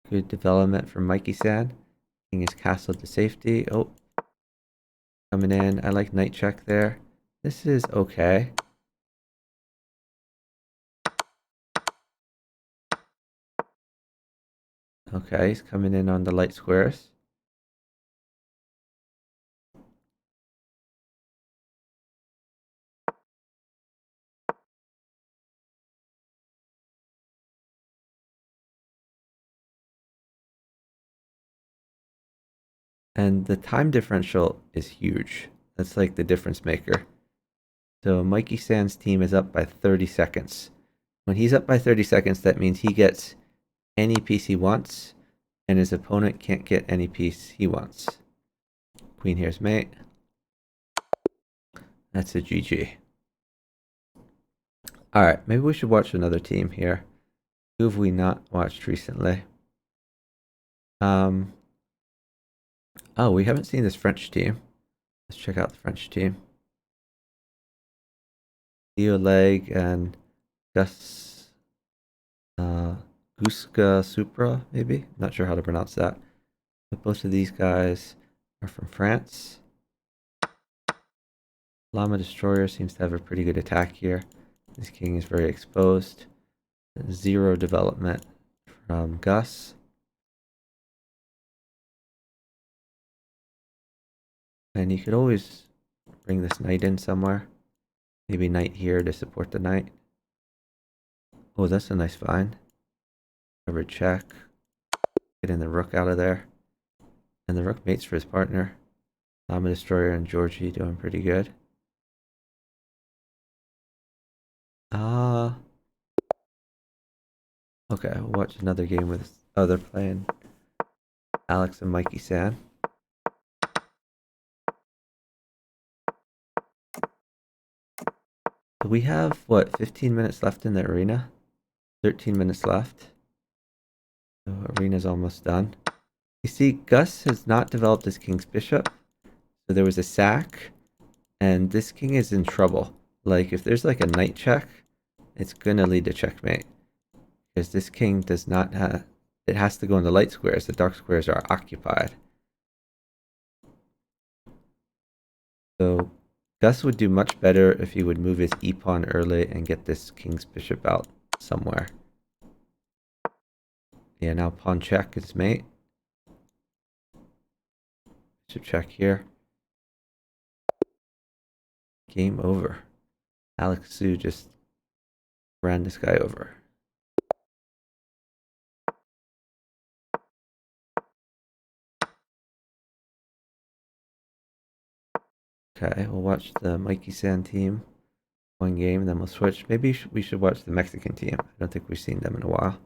Good development from Mikey San. King is castled to safety. Oh, coming in. I like knight check there. This is okay. Okay, he's coming in on the light squares. And the time differential is huge. That's like the difference maker. So Mikey San's team is up by 30 seconds. When he's up by 30 seconds, that means he gets any piece he wants, and his opponent can't get any piece he wants. Queen here's mate. That's a GG. Alright, maybe we should watch another team here. Who have we not watched recently? Oh, we haven't seen this French team. Let's check out the French team. Theo Leg and Gus Guska Supra, maybe? Not sure how to pronounce that. But both of these guys are from France. Llama Destroyer seems to have a pretty good attack here. This king is very exposed. Zero development from Gus. And you could always bring this knight in somewhere. Maybe knight here to support the knight. Oh, that's a nice find. Cover check. Getting the rook out of there. And the rook mates for his partner. Llama Destroyer and Georgie doing pretty good. Okay, we'll watch another game with they're playing Alex and Mikey San. So we have, what, 15 minutes left in the arena? 13 minutes left. So arena's almost done. You see, Gus has not developed his king's bishop. So there was a sack, and this king is in trouble. Like, if there's like a knight check, it's gonna lead to checkmate. Because this king does not have... It has to go in the light squares. The dark squares are occupied. So Gus would do much better if he would move his e-pawn early and get this king's bishop out somewhere. Yeah, now pawn check is mate. Bishop check here. Game over. Alex Su just ran this guy over. Okay, we'll watch the Mikey San team one game, then we'll switch. Maybe we should watch the Mexican team. I don't think we've seen them in a while.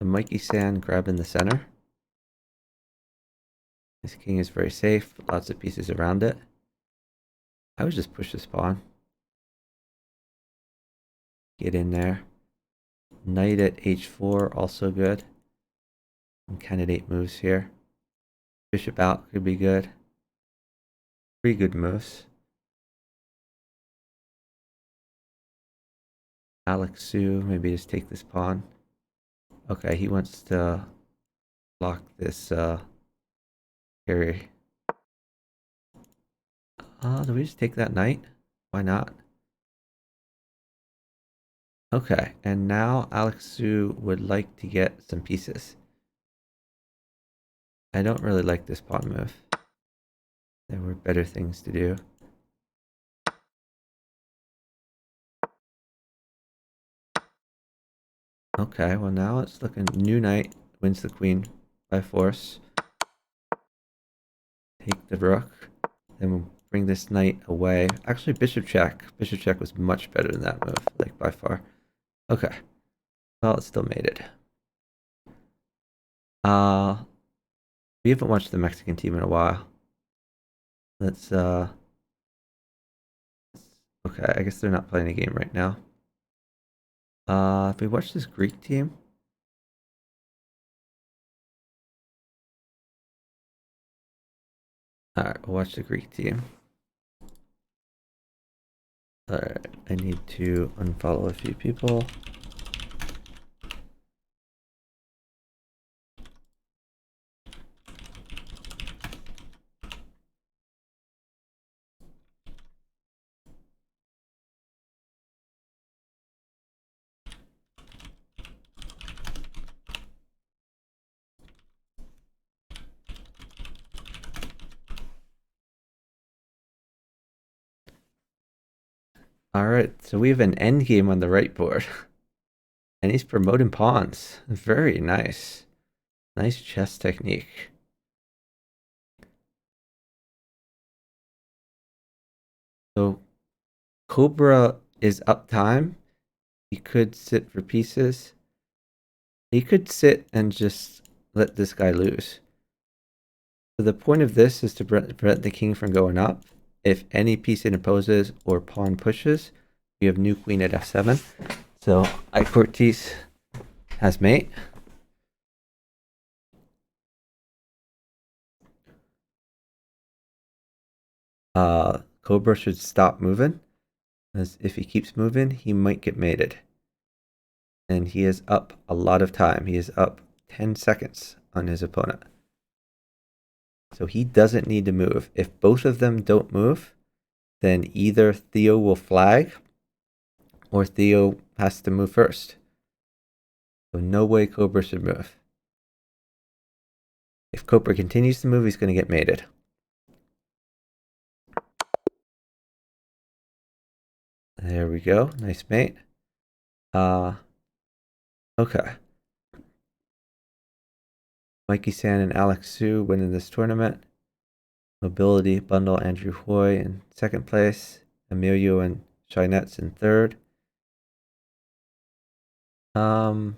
The Mikey San grabbing the center. This king is very safe, lots of pieces around it. I would just push this pawn. Get in there. Knight at h4, also good. Some candidate moves here. Bishop out could be good. Three good moves. Alex Su, maybe just take this pawn. Okay, he wants to block this carry. Do we just take that knight? Why not? Okay, and now Alex Su would like to get some pieces. I don't really like this pawn move. There were better things to do. Okay, well now it's looking new knight wins the queen by force. Take the rook. Then we'll bring this knight away. Actually, bishop check. Bishop check was much better than that move, like by far. Okay. Well, it still made it. We haven't watched the Mexican team in a while. Let's okay, I guess they're not playing a game right now. If we watch this Greek team. Alright, we'll watch the Greek team. Alright, I need to unfollow a few people. Alright, so we have an endgame on the right board. And he's promoting pawns. Very nice. Nice chess technique. So Cobra is up time. He could sit for pieces. He could sit and just let this guy lose. So the point of this is to prevent the king from going up. If any piece interposes or pawn pushes, we have new queen at f7. So I Cortese has mate. Cobra should stop moving, as if he keeps moving, he might get mated. And he is up a lot of time. He is up 10 seconds on his opponent. So he doesn't need to move. If both of them don't move, then either Theo will flag or Theo has to move first. So no way Cobra should move. If Cobra continues to move, he's going to get mated. There we go. Nice mate. Okay. Mikey San and Alex Su winning this tournament. Mobility Bundle Andrew Hoy in second place. Emilio and Shinette's in third. Is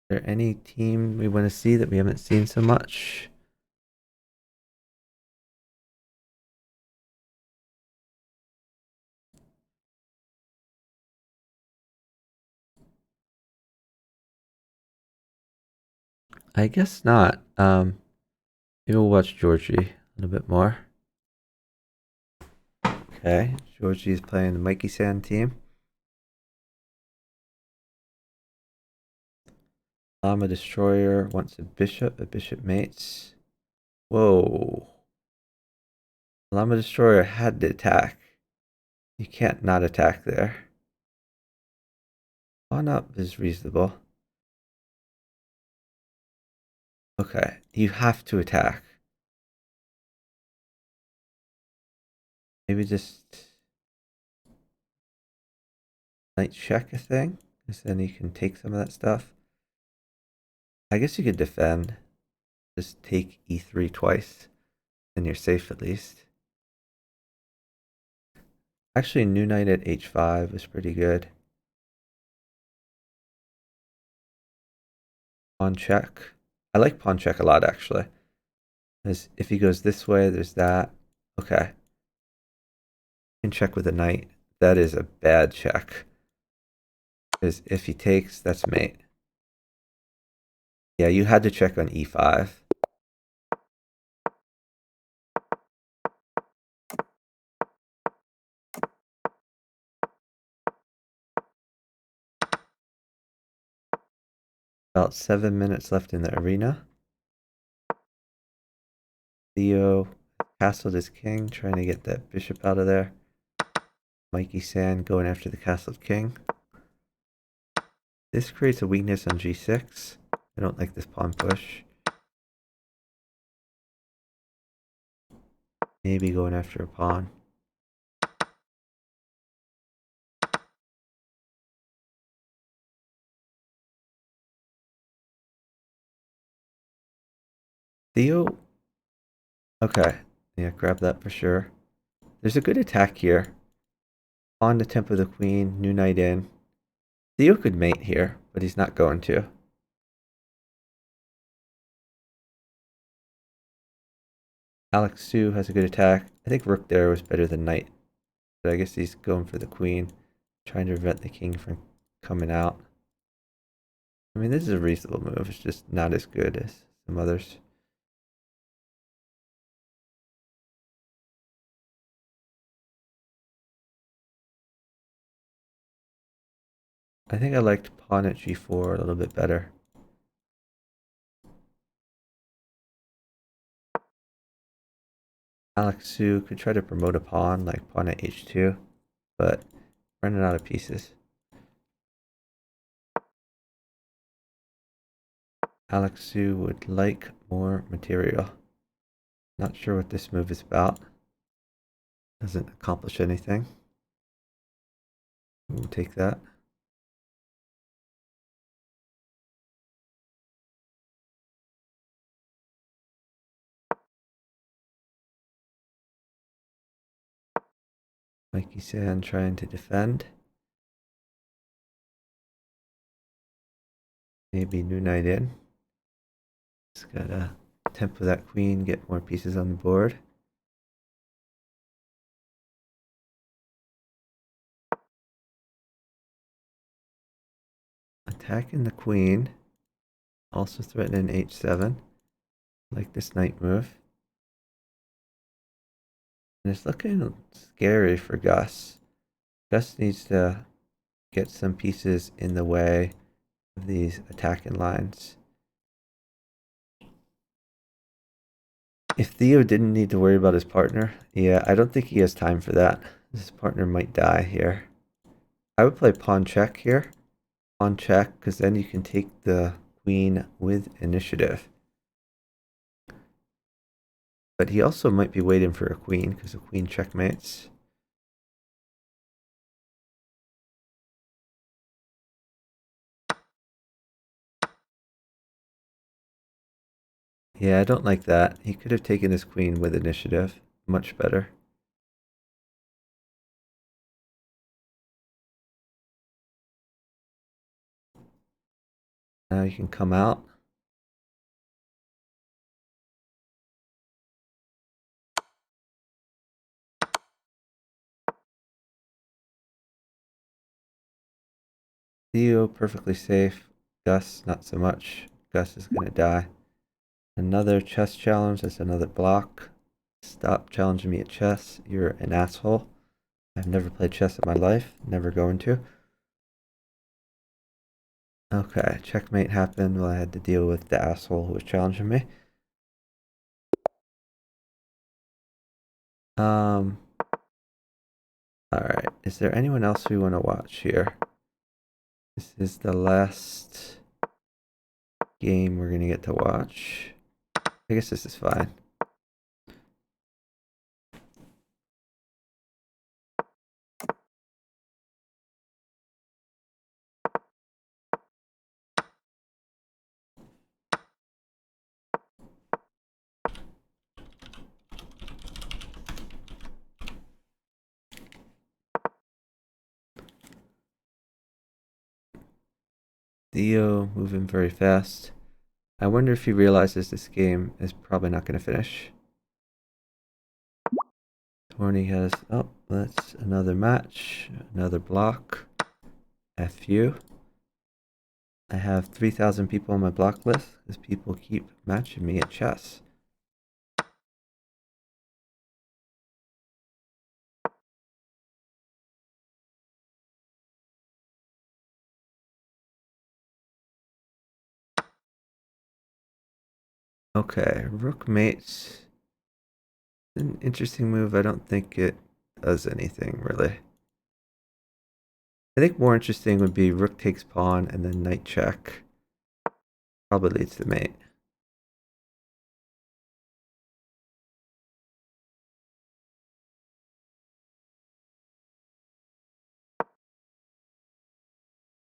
there any team we want to see that we haven't seen so much? I guess not. Maybe we'll watch Georgie a little bit more. Okay, Georgie is playing the Mikey San team. Llama Destroyer wants a bishop mates. Whoa. Llama Destroyer had to attack. You can't not attack there. Pawn up is reasonable. Okay, you have to attack. Maybe just knight check a thing, because then you can take some of that stuff. I guess you could defend. Just take e3 twice, and you're safe at least. Actually, new knight at h5 is pretty good. Pawn check. I like pawn check a lot, actually. Because if he goes this way, there's that. Okay. You can check with a knight. That is a bad check. Because if he takes, that's mate. Yeah, you had to check on e5. About 7 minutes left in the arena. Theo castled his king, trying to get that bishop out of there. Mikey San going after the castled king. This creates a weakness on g6. I don't like this pawn push. Maybe going after a pawn. Theo. Okay. Yeah, grab that for sure. There's a good attack here. On the tempo of the queen, new knight in. Theo could mate here, but he's not going to. Alex Su has a good attack. I think rook there was better than knight. but I guess he's going for the queen, trying to prevent the king from coming out. I mean, this is a reasonable move. It's just not as good as some others. I think I liked pawn at g4 a little bit better. Alex Su could try to promote a pawn, like pawn at h2, but running out of pieces. Alex Su would like more material. Not sure what this move is about. Doesn't accomplish anything. We'll take that. Mikey San trying to defend. Maybe new knight in. Just gotta tempo that queen, get more pieces on the board. Attacking the queen. Also threatening h7. Like this knight move. And it's looking scary for Gus. Gus needs to get some pieces in the way of these attacking lines. If Theo didn't need to worry about his partner, yeah, I don't think he has time for that. His partner might die here. I would play pawn check here. Pawn check, because then you can take the queen with initiative. But he also might be waiting for a queen, because the queen checkmates. Yeah, I don't like that. He could have taken his queen with initiative. Much better. Now you can come out. Theo perfectly safe. Gus not so much. Gus is gonna die. Another chess challenge. That's another block. Stop challenging me at chess. You're an asshole. I've never played chess in my life. Never going to. Okay, checkmate happened. Well, I had to deal with the asshole who was challenging me. Alright. Is there anyone else we want to watch here? This is the last game we're gonna get to watch. I guess this is fine. Theo moving very fast. I wonder if he realizes this game is probably not going to finish. Torney has, oh, that's another match, another block. FU. I have 3,000 people on my block list because people keep matching me at chess. Okay, rook mates. An interesting move. I don't think it does anything really. I think more interesting would be rook takes pawn and then knight check. Probably leads to mate.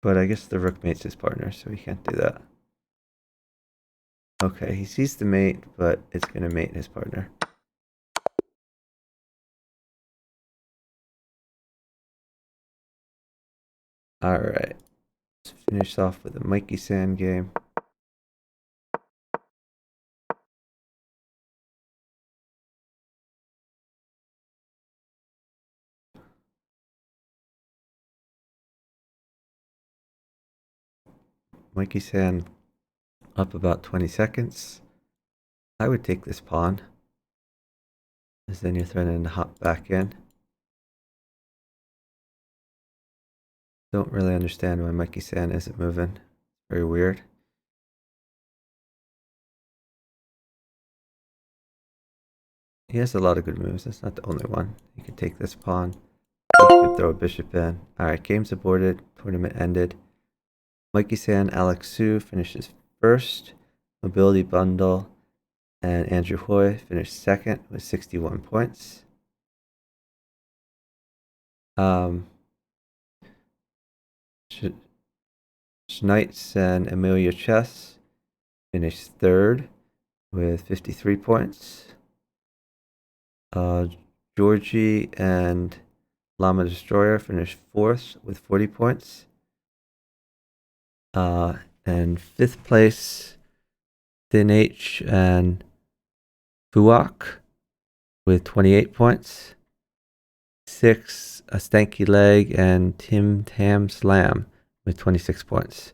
But I guess the rook mates his partner, so he can't do that. Okay, he sees the mate, but it's going to mate his partner. Alright, let's finish off with a Mikey San game. Mikey-san up about 20 seconds. I would take this pawn, as then you're threatening to hop back in. Don't really understand why Mikey-san isn't moving. Very weird. He has a lot of good moves. That's not the only one. You can take this pawn. You could throw a bishop in. Alright, game's aborted. Tournament ended. Mikey-san, Alex Su finishes first. Mobility Bundle and Andrew Hoy finished second with 61 points. Schneitz and Amelia Chess finished third with 53 points. Georgie and Llama Destroyer finished fourth with 40 points. And fifth place, Thin H and Fuak with 28 points. Sixth, A Stanky Leg and Tim Tam Slam with 26 points.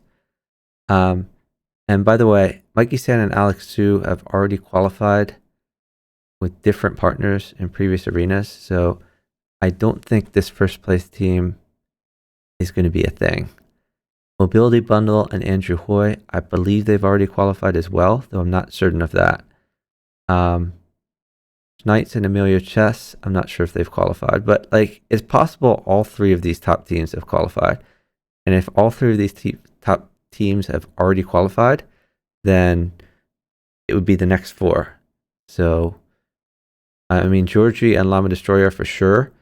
And by the way, Mikey-san and Alex Su have already qualified with different partners in previous arenas, so I don't think this first place team is going to be a thing. Mobility Bundle and Andrew Hoy, I believe they've already qualified as well, though I'm not certain of that. Knights and Amelia Chess, I'm not sure if they've qualified, but like it's possible all three of these top teams have qualified. And if all three of these top teams have already qualified, then it would be the next four. So, I mean, Georgie and Llama Destroyer for sure,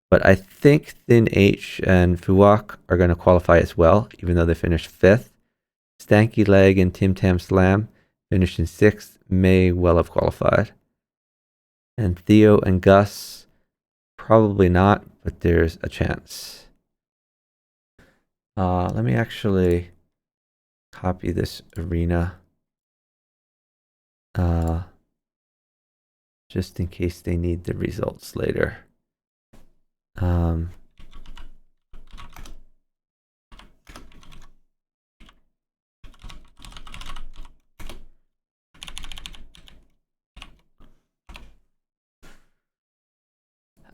but I think Thin H and Fuak are going to qualify as well, even though they finished fifth. Stanky Leg and Tim Tam Slam finished in sixth, may well have qualified. And Theo and Gus, probably not, but there's a chance. Let me actually copy this arena. Just in case they need the results later.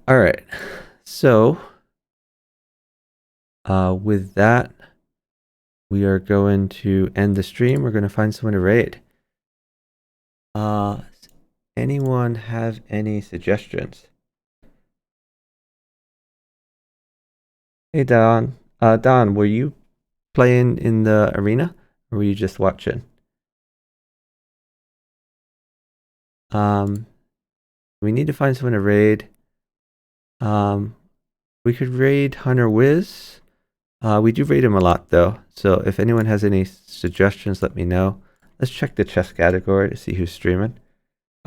All right, so with that, we are going to end the stream. We're going to find someone to raid. Anyone have any suggestions? Hey, Don. Don, were you playing in the arena, or were you just watching? We need to find someone to raid. We could raid Hunter Wiz. We do raid him a lot, though. So if anyone has any suggestions, let me know. Let's check the chess category to see who's streaming.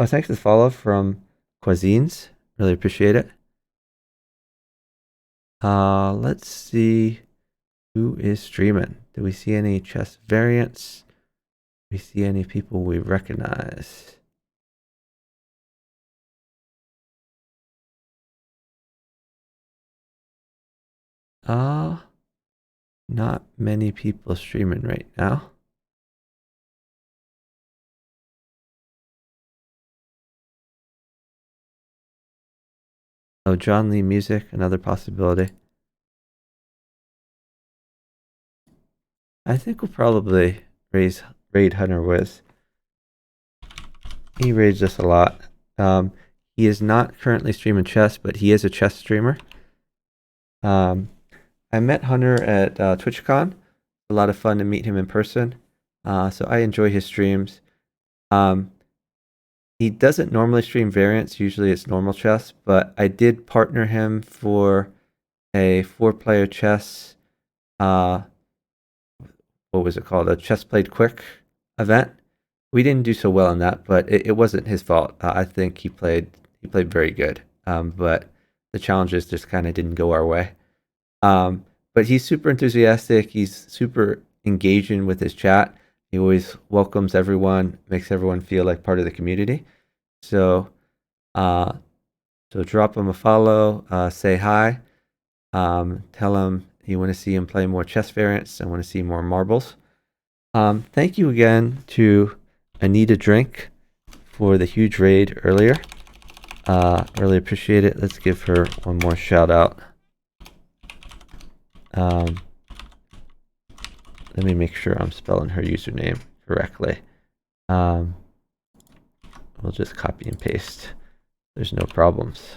Oh, thanks for the follow from Quazines. Really appreciate it. Let's see who is streaming. Do we see any chess variants? Do we see any people we recognize? Not many people streaming right now. Oh, John Lee Music, another possibility. I think we'll probably raid Hunter Wiz. He raids us a lot. He is not currently streaming chess, but he is a chess streamer. I met Hunter at TwitchCon. A lot of fun to meet him in person. So I enjoy his streams. He doesn't normally stream variants. Usually it's normal chess, but I did partner him for a 4-player chess. What was it called? A Chess Played Quick event. We didn't do so well in that, but it wasn't his fault. I think he played very good. But the challenges just kind of didn't go our way. But he's super enthusiastic. He's super engaging with his chat. He always welcomes everyone, makes everyone feel like part of the community. So drop him a follow, say hi, tell him you want to see him play more chess variants and want to see more marbles. Thank you again to Anita Drink for the huge raid earlier. Really appreciate it. Let's give her one more shout out. Let me make sure I'm spelling her username correctly. We'll just copy and paste. There's no problems.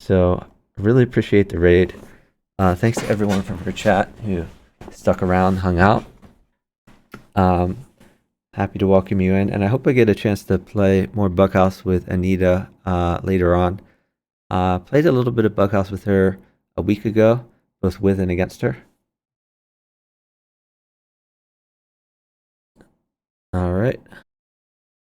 So really appreciate the raid. Thanks to everyone from her chat who stuck around, hung out. Happy to welcome you in, and I hope I get a chance to play more Bughouse with Anita later on. Played a little bit of Bughouse with her a week ago, both with and against her.